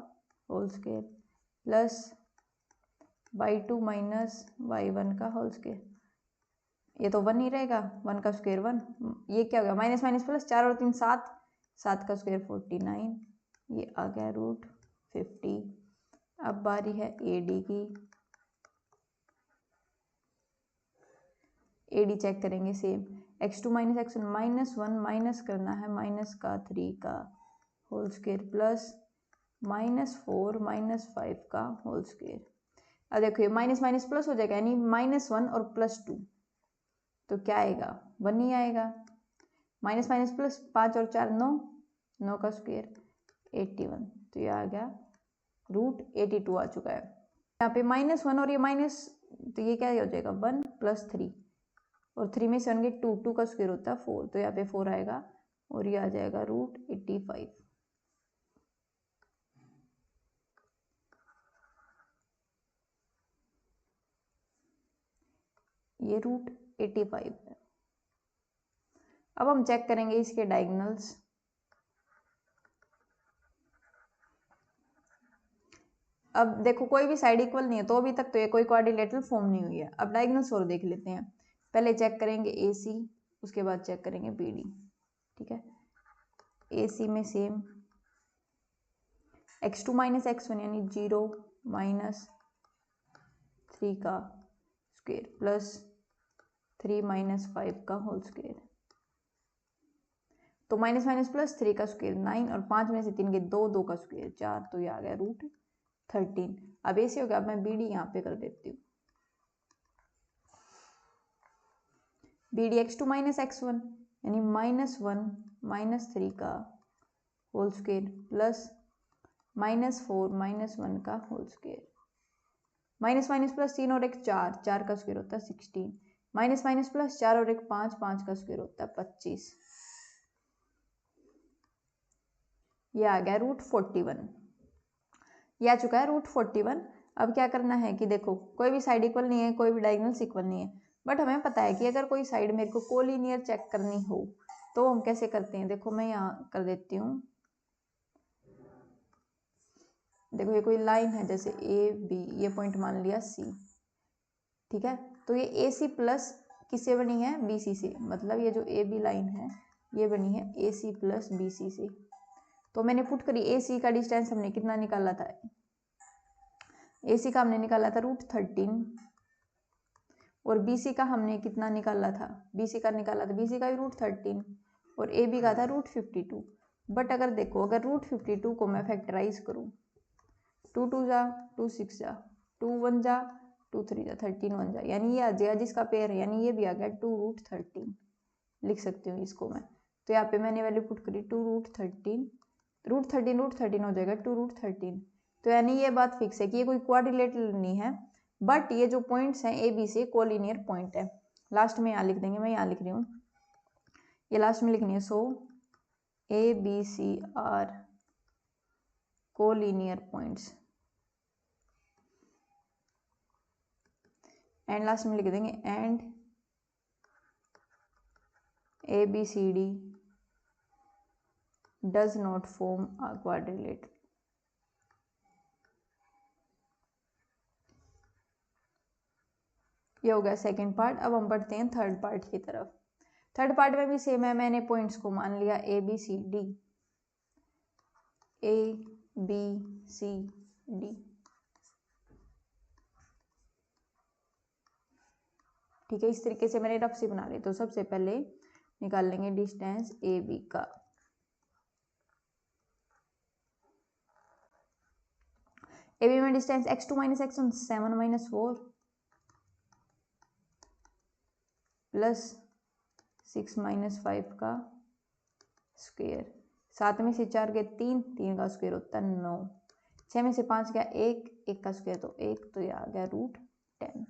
whole square plus y2 minus y1 का होल स्क्वायर। ये तो 1 ही रहेगा, 1 का स्क्वायर 1, ये क्या हो गया माइनस माइनस प्लस, 4 और 3 7, 7 का स्क्वायर 49, ये आ गया √50। अब बारी है AD की, AD चेक करेंगे same x2 minus x1 -1 minus करना है माइनस का 3 का होल स्क्वायर प्लस -4 -5 का होल स्क्वायर। अब देखो ये माइनस माइनस प्लस हो जाएगा, यानी -1 और +2, तो क्या आएगा 1 ही आएगा। माइनस माइनस प्लस 5 और 4 9, 9 का स्क्वायर 81, तो ये आ गया √82 आ चुका है। यहाँ पे -1 और ये माइनस, तो ये क्या हो जाएगा 1 + 3 और 3 में से 1 गए 2, 2 का स्क्वायर होता है 4, तो यहाँ पे 4 आएगा और ये आ जाएगा √85। ये √85 है। अब हम चेक करेंगे इसके डायगोनल्स। अब देखो कोई भी साइड इक्वल नहीं है, तो अभी तक तो ये कोई क्वाड्रिलेटरल फॉर्म नहीं हुई है। अब डायगोनल्स और देख लेते हैं। पहले चेक करेंगे AC, उसके बाद चेक करेंगे BD। ठीक है, AC में सेम x2 माइनस x1 यानी 0 माइनस 3 का स्क्वायर प्लस 3 माइनस 5 का होल स्क्वायर। तो माइनस माइनस प्लस 3 का स्क्वायर 9 और 5 में से 3 के 2, 2 का स्क्वायर 4, तो ये आ गया √13। अब ऐसे हो गया, अब मैं BD यहाँ पे कर देती हूँ। BD x2 माइनस x1 यानी -1 माइनस 3 का होल स्क्वायर प्लस -4 -1 का whole square. Minus minus plus 3 और 1 4, 4 का स्क्वायर होता है 16, माइनस माइनस प्लस 4 और 1 5, 5 का स्क्वायर होता है 25। ये आ गया √41, ये आ चुका है √41। अब क्या करना है कि देखो कोई भी साइड इक्वल नहीं है, कोई भी डायगोनल्स इक्वल नहीं है, बट हमें पता है कि अगर कोई साइड मेरे को कोलिनियर चेक करनी हो तो हम कैसे करते हैं। देखो मैं यहाँ कर देती हूँ। देखो ये कोई लाइन है जैसे AB, ये पॉइंट मान लिया C। ठीक है, तो ये AC प्लस किससे बनी है BC से, मतलब ये जो AB लाइन है ये बनी है AC प्लस BC से। तो मैंने पुट करी, AC का डिस्टेंस हमने कितना निकाला था, AC का हमने निकाला था √13 और BC का हमने कितना निकाला था, BC का निकाला था, BC का भी √13 और AB का था √52। बट अगर देखो अगर √52 को मैं फैक्टराइज करूँ, 2 2 जा 2 6 जा 2 1 जा 2 3 जा 13 1 जा, यानी ये आ जाएगा जिसका पेयर है, यानी ये भी आ गया 2√13 लिख सकती हूँ इसको मैं। तो यहाँ पे मैंने वैल्यू पुट करी 2√13, √13 हो जाएगा 2√13। तो यानी ये बात फिक्स है कि ये कोई क्वाड्रिलेटरल नहीं है, बट ये जो पॉइंट्स हैं AB से कोलिनियर पॉइंट है। लास्ट में यहाँ लिख देंगे, मैं यहाँ लिख रही हूँ, ये लास्ट में लिखनी है। So ABC are collinear points, and last में लिख देंगे and ABCD does not form a quadrilateral. ये हो गया सेकेंड पार्ट। अब हम बढ़ते हैं थर्ड पार्ट की तरफ। थर्ड पार्ट में भी सेम है, मैंने पॉइंट्स को मान लिया ABCD, ABCD। ठीक है, इस तरीके से मैंने रफ सी बना ली। तो सबसे पहले निकाल लेंगे डिस्टेंस AB का। AB में distance x2 minus x1 7 minus 4 plus 6 minus 5 का स्क्वायर। 7 में से 4 गए 3, 3 का स्क्वायर होता है 9, 6 में से 5 गया 1, 1 का स्क्वायर तो 1, तो ये आ गया √10।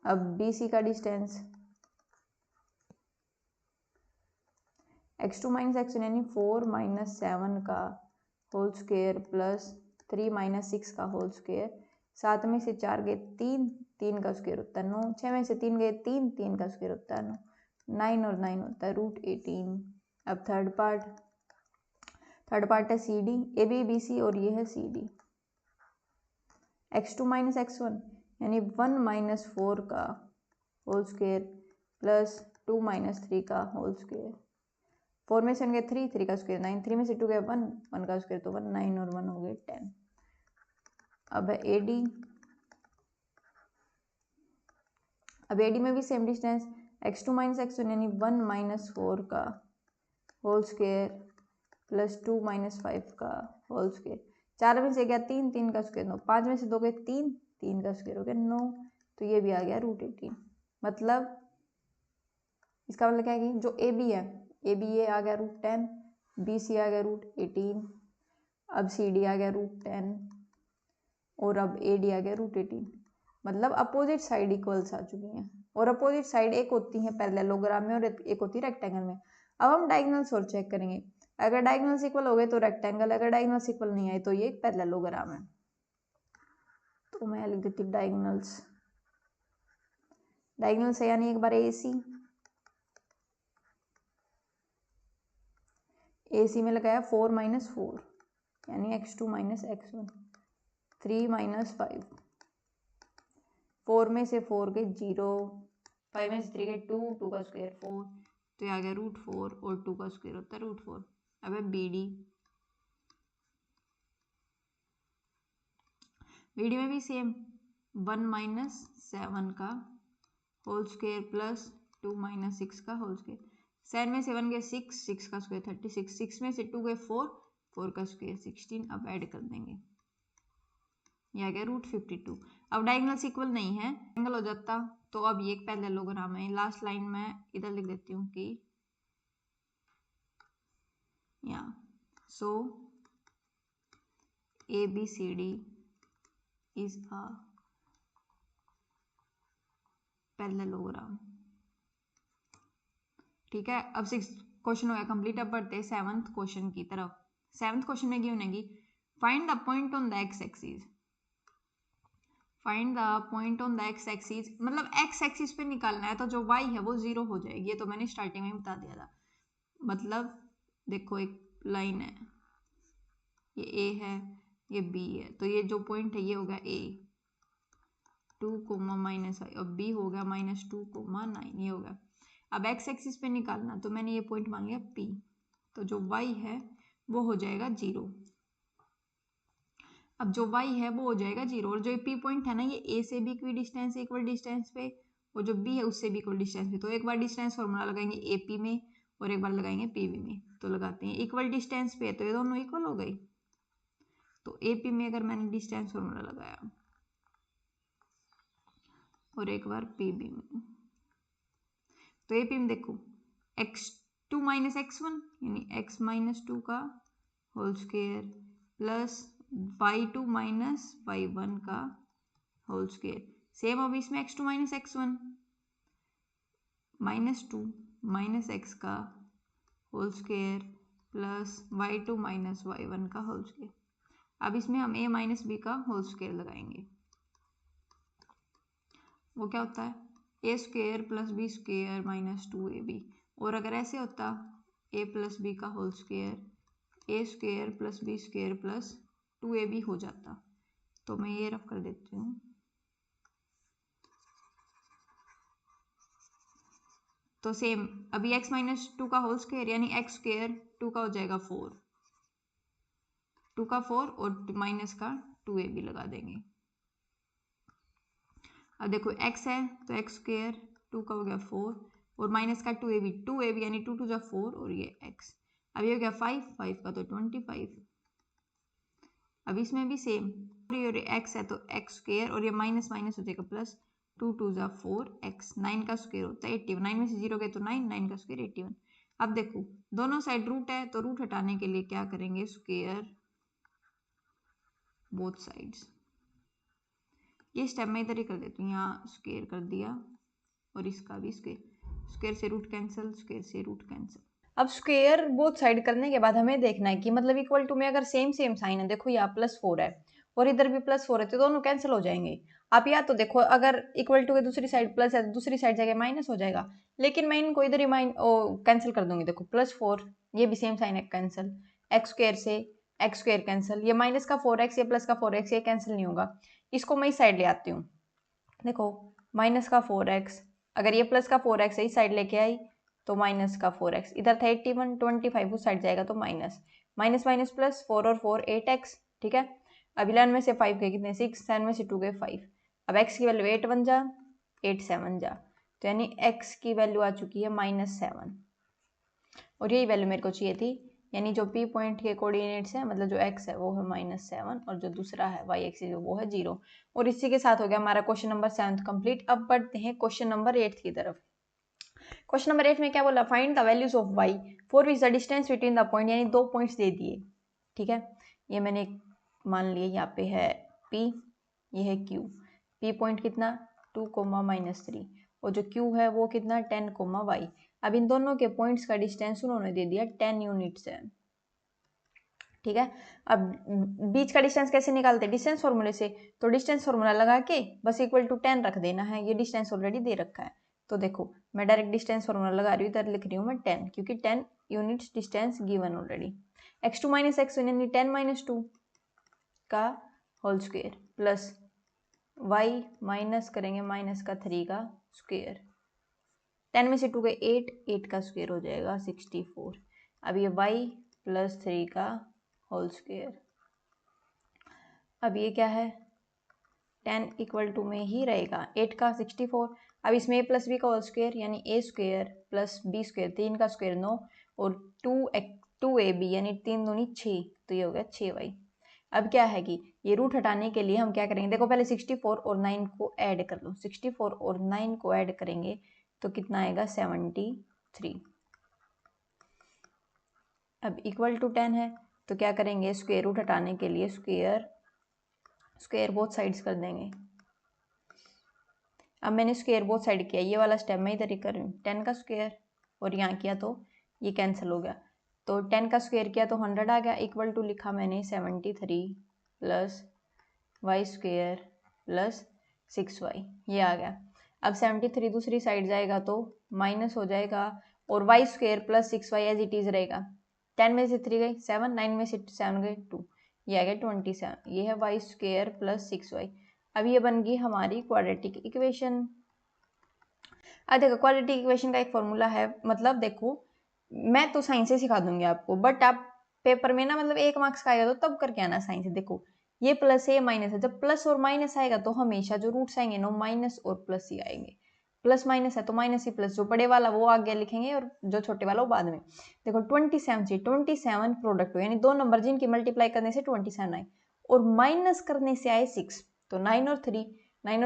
अब BC का डिस्टेंस x2 माइनस x1 यानी 4 माइनस 7 का होल स्क्वायर प्लस 3 माइनस 6 का होल स्क्वायर। 7 में से 4 गए 3, 3 का स्क्वायर होता है 9, 6 में से 3 गए 3, 3 का स्क्वायर होता है 9, 9 और 9 होता है √18। अब थर्ड पार्ट है C D, A B B C और ये है C D. x2 minus x1 यानी 1 माइनस 4 का होल स्क्वायर प्लस 2 माइनस 3 का होल स्क्वायर। 4 में से 1 गया 3 का स्क्वायर 9, 3 में से 2 गया 1 का स्क्वायर तो 1, 9 और 1 हो गए 10। अब है ए डी, अब ए डी में भी same distance x2 minus x1 यानी 1 माइनस 4 का होल स्क्वायर प्लस 2 माइनस 5 का होल स्क्वायर। 4 में से गया 3 का स्क्वायर 9, 5 में से 2 गए 3 का स्क्वायर हो गया 9, तो ये भी आ गया √18। मतलब इसका मतलब क्या है कि जो ए बी है, ए बी ए आ गया √10, बी सी आ गया √18, अब सी डी आ गया √10 और अब ए डी आ गया √18। मतलब अपोजिट साइड इक्वल्स आ चुकी हैं, और अपोजिट साइड एक होती है पैरेललोग्राम में और एक होती है रेक्टेंगल में। अब हम डायगोनल्स और चेक करेंगे, अगर डायगोनल्स इक्वल हो गए तो रेक्टेंगल, अगर डायगोनल्स इक्वल नहीं आए तो ये एक पैरेललोग्राम है। तो मैं लिख देती हूँ डायगोनल्स है यानी एक बार ए सी में लगाया 4 माइनस 4 यानी x2 माइनस x1, 3 माइनस 5, 4 में से 4 गए 0, 5 में से 3 गए 2 का स्क्वायर 4, तो ये आ गया √4 और 2 का स्क्वायर होता है √4। अब है बी डी में भी सेम 1 माइनस 7 का होल स्क्वायर प्लस 2 माइनस 6 का होल स्क्वायर। 7 में से 1 गए 6 का स्क्वायर 36, 6 में से 2 गए 4 का स्क्वायर 16। अब ऐड कर देंगे, ये आ गया √52। अब डायगोनल्स इक्वल नहीं है, एंगल हो जाता तो अब ये एक पैरेललोग्राम है। लास्ट लाइन में इधर लिख देती हूँ कि यहाँ सो ABCD इज अ पैरेललोग्राम। ठीक है, अब 6 क्वेश्चन हो गया कंप्लीट। अब बढ़ते हैं 7th क्वेश्चन की तरफ। 7th क्वेश्चन में गिवन है find the point on the x axis. Find the point on the x axis मतलब एक्स एक्सिस पे निकालना है, तो जो y है वो 0 हो जाएगी। ये तो मैंने स्टार्टिंग में बता दिया था। मतलब देखो एक लाइन है, ये A है, ये B है, तो ये जो पॉइंट है ये होगा A 2, -i और B हो गया -2, 9, ये होगा। अब x एक्सिस पे निकालना, तो मैंने ये पॉइंट मान लिया P, तो जो y है वो हो जाएगा 0। अब जो y है वो हो जाएगा 0 और जो P पॉइंट है ना, ये A से भी इक्वल डिस्टेंस पे और जो B है उससे भी इक्वल डिस्टेंस पे। तो एक बार डिस्टेंस फॉर्मूला लगाएंगे AP में और एक बार लगाएंगे PB में। तो लगाते हैं इक्वल डिस्टेंस पे, तो ये दोनों इक्वल हो गई। तो AP में अगर मैंने डिस्टेंस फॉर्मूला लगाया और एक बार PB में, तो AP में देखो x2 माइनस x1 यानी x माइनस 2 का whole square plus y2 minus y1 का होल स्क्वायर। सेम अब इसमें x2 minus x1 -2 minus x का whole square plus y2 minus y1 का होल स्क्वायर। अब इसमें हम a माइनस b का होल स्क्वायर लगाएंगे, वो क्या होता है a square plus b square minus 2ab। और अगर ऐसे होता a प्लस बी का whole square a square plus b square plus 2ab हो जाता। तो मैं ये रफ कर देती हूँ। तो सेम अभी x माइनस 2 का होल स्क्वायर यानी x स्क्वायर 2 का हो जाएगा 4, 2 का 4 और माइनस का 2ab लगा देंगे। अब देखो x है तो x स्क्वायर 2 का हो गया 4 और माइनस का 2ab यानी 2 2 4 और ये x। अब ये हो गया 5 का तो 25। अब इसमें भी सेम, और x है तो x स्क्वायर और ये माइनस माइनस हो जाएगा प्लस 2 2 4 x। 9 का स्क्वायर होता है 81, 9 में से 0 गए तो 9, 9 का स्क्वायर 81। अब देखो दोनों साइड रूट है तो रूट हटाने के लिए क्या करेंगे, स्क्वायर बोथ साइड्स। ये स्टेप मैं इधर ही कर देती हूँ, यहाँ स्क्वायर कर दिया और इसका भी स्क्वायर से रूट कैंसिल, स्क्वायर से रूट कैंसिल। अब स्क्वायर बोथ साइड करने के बाद हमें देखना है कि मतलब इक्वल टू में अगर सेम साइन है, देखो यहाँ +4 है और इधर भी +4 है तो दोनों कैंसिल हो जाएंगे। आप या तो देखो अगर इक्वल टू के दूसरी साइड प्लस है तो दूसरी साइड जाके माइनस हो जाएगा, लेकिन मैं इनको इधर ही कैंसिल कर दूंगी। देखो +4 ये भी सेम साइन है कैंसिल, एक्स स्क्वायर से एक्स स्क्वायर कैंसिल, ये माइनस का 4x ये प्लस का 4x ये कैंसिल नहीं होगा। इसको मैं इस साइड ले आती हूँ। देखो माइनस का 4x, अगर ये प्लस का 4x है इस साइड लेके आई तो माइनस का 4x, इधर था 81 25 उस साइड जाएगा तो माइनस माइनस माइनस प्लस 4 और 4 8x। ठीक है, अब 11 में से 5 गए कितने 6, 7 में से 2 गए 5। अब x की वैल्यू 8 1 जा 8 7 जा, तो यानी x की वैल्यू आ चुकी है -7 और यही वैल्यू मेरे को चाहिए थी। यानी जो P पॉइंट के कोऑर्डिनेट्स है मतलब जो x है वो है -7 और जो दूसरा है y एक्सिस वो है 0। और इसी के साथ हो गया हमारा क्वेश्चन नंबर 7 कंप्लीट। अब बढ़ते हैं क्वेश्चन नंबर 8 की तरफ। क्वेश्चन नंबर 8 में क्या बोला, find the values of y for which the distance between the point, यानी 2 पॉइंट्स दे दिए। ठीक है, ये मैंने मान लिया यहाँ पे है P, ये है Q। P पॉइंट कितना 2, -3 और जो Q है वो कितना 10, y। अब इन दोनों के पॉइंट्स का डिस्टेंस उन्होंने दे दिया 10 यूनिट्स है। ठीक है, अब बीच का डिस्टेंस कैसे निकालते हैं, डिस्टेंस फॉर्मूले से। तो डिस्टेंस फॉर्मूला लगा के बस इक्वल टू 10 रख देना है, ये डिस्टेंस ऑलरेडी दे रखा है। तो देखो मैं डायरेक्ट डिस्टेंस फॉर्मूला लगा रही हूँ, इधर लिख रही हूँ मैं 10 क्योंकि 10 units distance given already. x2 - x1 यानी 10 - 2 का whole square plus y minus करेंगे -3 का स्क्वायर। 10 में से 2 गए 8, 8 का स्क्वायर हो जाएगा 64। अब ये y + 3 का होल स्क्वायर। अब ये क्या है 10 = में ही रहेगा 8 का 64। अब इसमें a + b का होल स्क्वायर यानी a² + b² 3 का स्क्वायर 9 और 2ab यानी 3 दूनी 6, तो ये हो गया 6y। अब क्या है कि ये रूट हटाने के लिए हम क्या करेंगे, देखो पहले 64 और 9 को ऐड कर लो। 64 और 9 को ऐड करेंगे तो कितना आएगा 73। अब इक्वल टू 10 है तो क्या करेंगे, स्क्वायर रूट हटाने के लिए स्क्वायर बोथ साइड्स कर देंगे। अब मैंने स्क्वायर बोथ साइड किया, ये वाला स्टेप मैं इधर ही कर रही हूँ। 10 का स्क्वायर और यहाँ किया तो ये कैंसिल हो गया, तो 10 का स्क्वायर किया तो 100 आ गया। इक्वल टू लिखा मैंने 73 + y² + 6y, ये आ गया। अब 73 दूसरी साइड जाएगा तो माइनस हो जाएगा और y² + 6y as it is रहेगा। 10 में से 3 गई 7, 9 में से 7 गए 2, ये आ गया 27। ये है y² + 6y। अब ये बन गई हमारी क्वाड्रेटिक इक्वेशन। अब देखो क्वाड्रेटिक इक्वेशन का एक फॉर्मूला है, मतलब देखो मैं तो साइंस से सिखा दूंगी आपको, बट आप पेपर में ना मतलब 1 मार्क्स का आएगा तो तब करके आना साइंस से। देखो ये प्लस है माइनस है, जब प्लस और माइनस आएगा तो हमेशा जो रूट्स आएंगे ना माइनस और प्लस ही आएंगे। प्लस माइनस है तो माइनस ही प्लस, जो बड़े वाला वो आगे लिखेंगे और जो छोटे वाला वो बाद में। देखो 27 से 27 प्रोडक्ट हो यानी 2 नंबर जिनकी मल्टीप्लाई करने से 27 आए और माइनस करने से आए 6, तो 9 और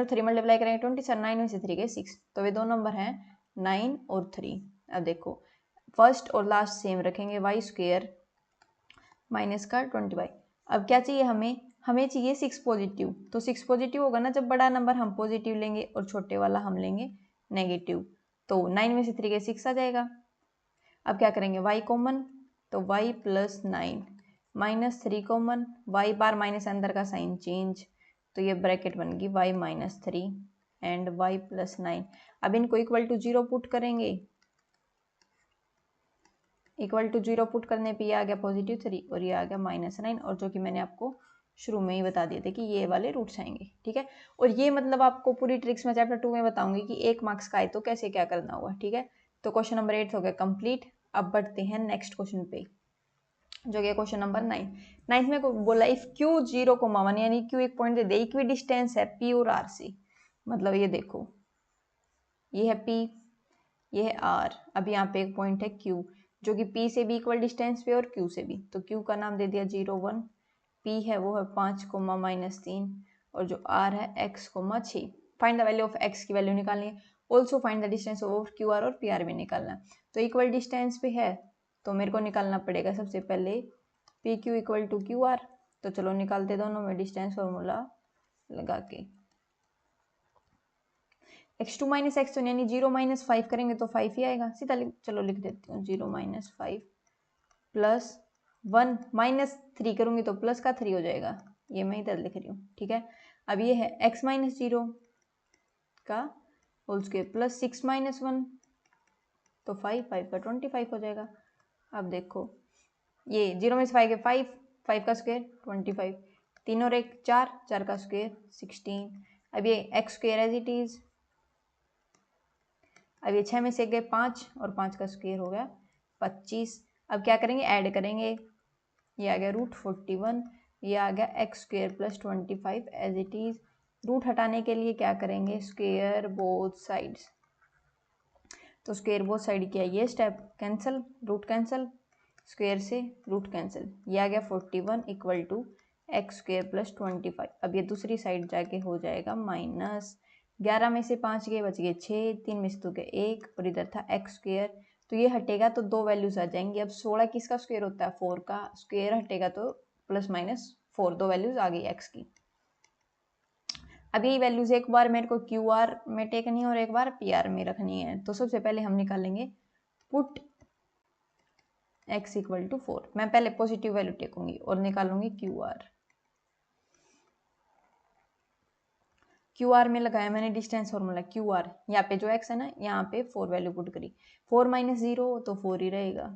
3 मल्टीप्लाई करेंगे 27, 9 में से 3 गए 6, तो वे 2 नंबर हैं 9 और 3। अब देखो फर्स्ट और लास्ट सेम रखेंगे y² माइनस का 20y। अब क्या चाहिए हमें चाहिए 6 पॉजिटिव, तो 6 पॉजिटिव होगा ना जब बड़ा नंबर हम पॉजिटिव लेंगे और छोटे वाला हम लेंगे नेगेटिव, तो 9 में से 3 गए 6 आ जाएगा। अब क्या करेंगे y कॉमन, तो y + 9 -3 कॉमन, y बार माइनस अंदर का साइन चेंज, तो ये ब्रैकेट बन गई y - 3 एंड y + 9। अब इनको इक्वल टू 0 पुट करेंगे, इक्वल टू 0 पुट करने पे ये आ गया +3 और ये आ गया -9, और जो कि मैंने आपको शुरू में ही बता दिए थे कि ये वाले रूट्स आएंगे। ठीक है, और ये मतलब आपको पूरी ट्रिक्स में चैप्टर 2 में बताऊंगी कि 1 मार्क्स का आए तो कैसे क्या करना होगा। ठीक है, तो क्वेश्चन नंबर 8 हो गया कंप्लीट। अब बढ़ते हैं नेक्स्ट क्वेश्चन पे जो कि क्वेश्चन नंबर 9। 9th में बोला इफ Q 0,1 यानी Q एक पॉइंट दे दे, इक्वी डिस्टेंस है P और R से, मतलब ये देखो ये है P ये है R, अब यहाँ पे एक पॉइंट है Q जो कि P से भी इक्वल डिस्टेंस पे और Q से भी, तो Q का नाम दे दिया 0 1, P है वो है 5, -3 और जो R है x, 6। Find the value of x की वैल्यू निकालनी है, also find the distance of QR और PR भी निकालना है। तो इक्वल डिस्टेंस पे है तो मेरे को निकालना पड़ेगा सबसे पहले PQ = QR, तो चलो निकालते दोनों में डिस्टेंस फॉर्मूला लगा के। x2 - x1 यानी 0 - 5 करेंगे तो 5 ही आएगा, सीधा चलो लिख देती हूँ 0 - 5 + 1 -3 करूँगी तो प्लस का 3 हो जाएगा ये मैं इधर लिख रही हूँ, ठीक है। अब ये है x माइनस 0 का होल स्क्वायर प्लस 6 माइनस 1, तो 5 का 25 हो जाएगा। अब देखो ये 0 में से 5 के 5 का स्क्वायर 25, 3 और 1 4, 4 का स्क्वायर 16। अब ये x square as it is. अब ये 6 में से गए 5 और 5 का स्क्वायर हो गया 25। अब क्या करेंगे, ऐड करेंगे, ये आ गया √41, ये आ गया x square plus 25 as it is. Root हटाने के लिए क्या करेंगे, स्क्वायर बोथ साइड्स, तो स्क्वायर बोथ साइड किया, ये step cancel, root cancel, square से रूट कैंसिल, ये आ गया 41 equal to x square plus 25। अब ये दूसरी साइड जाके हो जाएगा माइनस 11 में से 5 गए, बच गए 6, 3 में से 2 गए 1, और इधर था एक्स स्क्वायर, तो ये हटेगा तो 2 वैल्यूज आ जाएंगी। अब 16 किसका स्क्वायर होता है, 4 का, स्क्वायर हटेगा तो प्लस माइनस 4, 2 वैल्यूज आ गई एक्स की। अब यही वैल्यूज एक बार मेरे को क्यू आर में टेकनी है और एक बार पी आर में रखनी है। तो सबसे पहले हम निकालेंगे पुट x इक्वल टू 4, मैं पहले पॉजिटिव वैल्यू टेकूंगी और निकालूंगी क्यू आर। क्यू आर में लगाया मैंने डिस्टेंस फॉर्मूला, क्यू आर यहाँ पे जो x है ना, यहाँ पे 4 वैल्यू पुट करी, 4 माइनस 0 तो 4 ही रहेगा,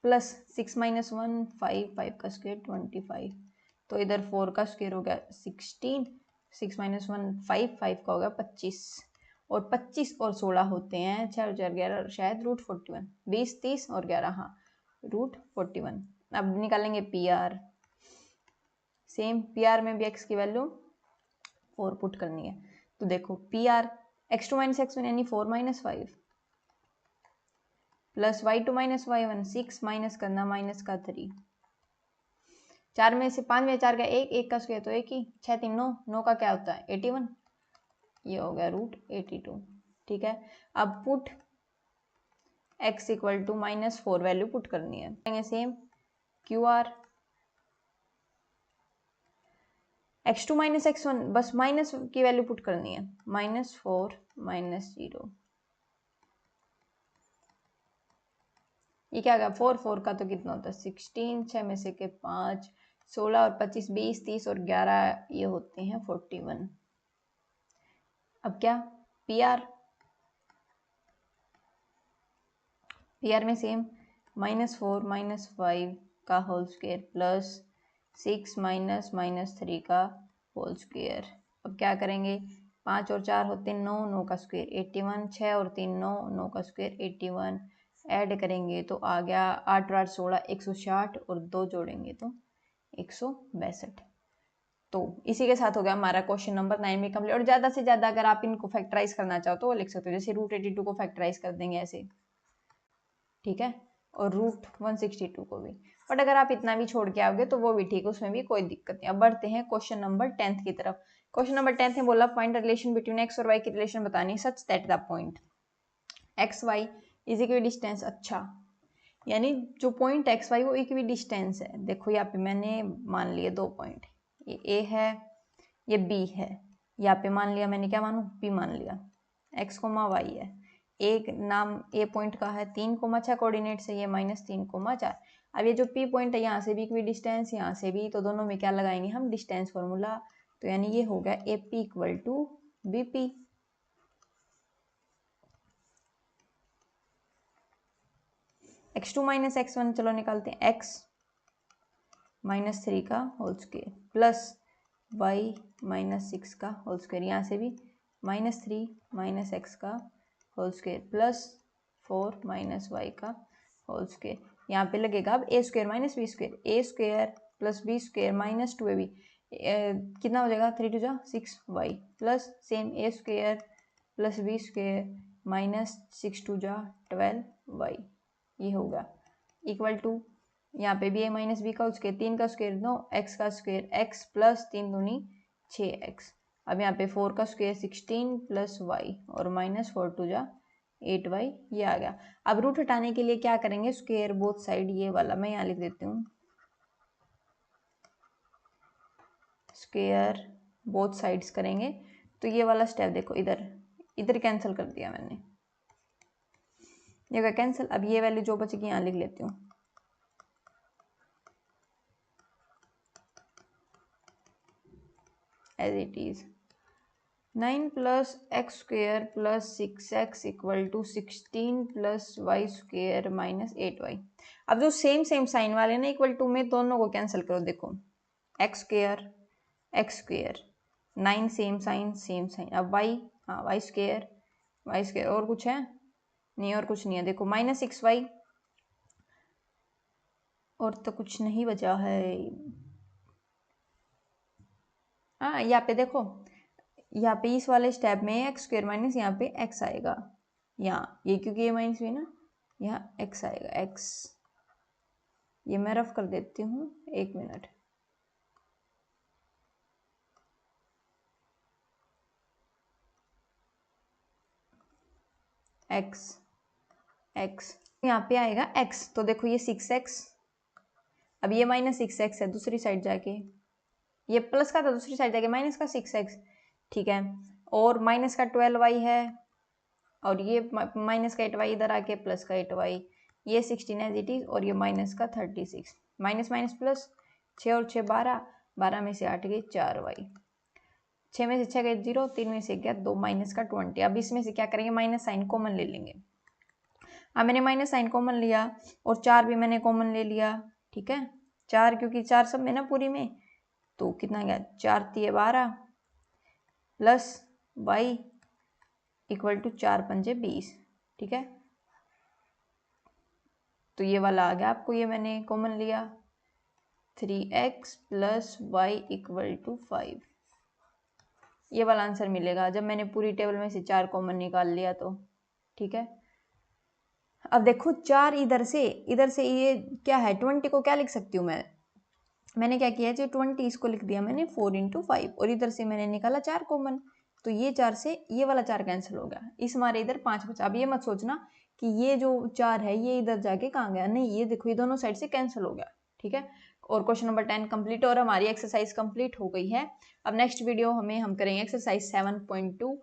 प्लस 6 माइनस 1 5, 5 का स्क्वायर 25, तो इधर 4 का स्क्वायर हो गया 16, 6 माइनस 1 5, 5 का हो गया 25, और 25 और 16 होते हैं 6 और 4 11, शायद √41, 20 30 और 11, हाँ √41। अब निकालेंगे P R, same P R में भी x की वैल्यू 4 पुट करनी है। तो देखो P R x2 minus x1 यानी 4 minus 5 plus y2 minus y1 6 minus करना माइनस का 3, 4 में से 5 में 4 का 1, 1 का स्क्वायर तो 1 ही, 6 3 9, 9 का क्या होता है 81, ये हो गया √82, ठीक है। अब put x equal to -4 value put करनी है, same Q R x2 minus x1, बस माइनस की वैल्यू पुट करनी है, -4 -0, ये क्या होगा 4 4 का तो कितना होता है 16, 6 में से के 5, 16 और 25 20 30 और 11 ये होते हैं 41। अब क्या पी आर में सेम -4 -5 का होल स्क्वायर प्लस 6 -3 का होल स्क्वायर। अब क्या करेंगे, 5 और 4 होते हैं 9, 9 का स्क्वायर 81, 6 और 3 9, 9 का स्क्वायर 81, ऐड करेंगे तो आ गया 8 और 8 16, 160, और 2 जोड़ेंगे तो 162। तो इसी के साथ हो गया हमारा क्वेश्चन नंबर 9 में कंप्लीट। और ज़्यादा से ज़्यादा अगर आप इनको फैक्टराइज करना चाहो तो वो लिख सकते हो, जैसे √82 को फैक्टराइज कर देंगे ऐसे, ठीक है, और √162 को भी। बट अगर आप इतना भी छोड़ के आओगे तो वो भी ठीक है, उसमें भी कोई दिक्कत नहीं। अब बढ़ते हैं क्वेश्चन नंबर 10 की तरफ। क्वेश्चन नंबर 10 में बोला फाइंड रिलेशन बिटवीन एक्स और वाई की रिलेशन बतानी such that the point x y is equi distance. अच्छा, यानी जो पॉइंट एक्स वाई वो इक्वी डिस्टेंस है। देखो यहाँ पे मैंने मान लिए 2 पॉइंट, ये ए है ये बी है, यहाँ पे मान लिया मैंने, क्या मानू पी मान लिया, एक्स कोमा वाई है, एक नाम ए पॉइंट का है 3,6 कोऑर्डिनेट से, ये -3,4। अब ये जो पी पॉइंट है यहाँ से भी इक्वी डिस्टेंस, यहाँ से भी, तो दोनों में क्या लगाएंगे हम डिस्टेंस फॉर्मूला, तो यानी ये हो गया A P equal to B P. x2 minus x1 चलो निकालते हैं, x -3 का होल स्क्वायर प्लस y -6 का होल स्क्वायर, यहाँ से भी -3 माइनस x का whole square plus 4 minus y का होल स्क्वायर। यहाँ पे लगेगा अब a square minus b square, a square plus b square minus 2ab, कितना हो जाएगा 3 2 जा 6y plus same a square plus b square minus 6 2 जा 12y, ये होगा इक्वल टू, यहाँ पे भी a माइनस बी का स्क्वायर, 3 का स्क्वायर 9, x का स्क्वायर x प्लस 3 दूनी 6x। अब यहाँ पे 4 का स्क्वायर 16 प्लस y और -4 2 जा 8y, ये आ गया। अब रूट हटाने के लिए क्या करेंगे, स्क्वायर बोथ साइड, ये वाला मैं यहाँ लिख देती हूँ, स्क्वायर बोथ साइड्स करेंगे। तो ये वाला स्टेप देखो, इधर इधर कैंसिल कर दिया मैंने, ये होगा कैंसिल। अब ये वैल्यू जो बचेगी यहाँ लिख लेती हूँ, as it is 9 plus x square plus 6x equal to 16 plus y square minus 8y। अब जो सेम सेम साइन वाले ना इक्वल टू में दोनों को कैंसिल करो। देखो एक्स स्क्वेयर 9 सेम साइन। अब वाई, हाँ वाई स्क्वेयर और कुछ है नहीं, और कुछ नहीं है। देखो माइनस 6y और तो कुछ नहीं बचा है। हाँ यहाँ पे देखो, यहाँ पे इस वाले स्टेप में एक्स स्क्वेयर माइनस यहाँ पे एक्स आएगा, यहाँ ये क्योंकि ये माइनस भी ना, यहाँ एक्स आएगा एक्स। ये मैं रफ कर देती हूँ, 1 मिनट। एक्स यहाँ पे आएगा एक्स, तो देखो ये 6x, अब ये माइनस 6x है दूसरी साइड जाके, ये प्लस का था दूसरी साइड जाके माइनस का 6x, ठीक है। और माइनस का 12y है, और ये माइनस का 8y इधर आके प्लस का 8y, ये 16 एज इट इज, और ये माइनस का 36, माइनस माइनस प्लस, 6 और 6 12, 12 में से 8 गई 4y, 6 में से 6 गए 0, 3 में से गया 2, माइनस का 20। अब इसमें से क्या करेंगे, माइनस साइन कॉमन ले लेंगे। अब मैंने माइनस साइन कॉमन लिया और 4 भी मैंने कॉमन ले लिया, ठीक है। 4 क्योंकि 4 सब में ना पूरी में, तो कितना गया 4 3 12 प्लस वाई इक्वल टू 4 पंजे 20, ठीक है। तो ये वाला आ गया आपको, ये मैंने कॉमन लिया 3x plus Y equal to 5, ये वाला आंसर मिलेगा जब मैंने पूरी टेबल में से 4 कॉमन निकाल लिया तो, ठीक है। अब देखो 4 इधर से ये क्या है, 20 को क्या लिख सकती हूँ मैंने क्या किया, जो 20 इसको लिख दिया मैंने 4 इंटू 5, और इधर से मैंने निकाला 4 कॉमन, तो ये 4 से ये वाला 4 कैंसिल हो गया, इस हमारे इधर 5 बचा। अब ये मत सोचना कि ये जो 4 है ये इधर जाके कहाँ गया, नहीं ये देखो ये दोनों साइड से कैंसिल हो गया, ठीक है। और क्वेश्चन नंबर 10 कंप्लीट, और हमारी एक्सरसाइज कंप्लीट हो गई है। अब नेक्स्ट वीडियो हम करेंगे एक्सरसाइज 7.2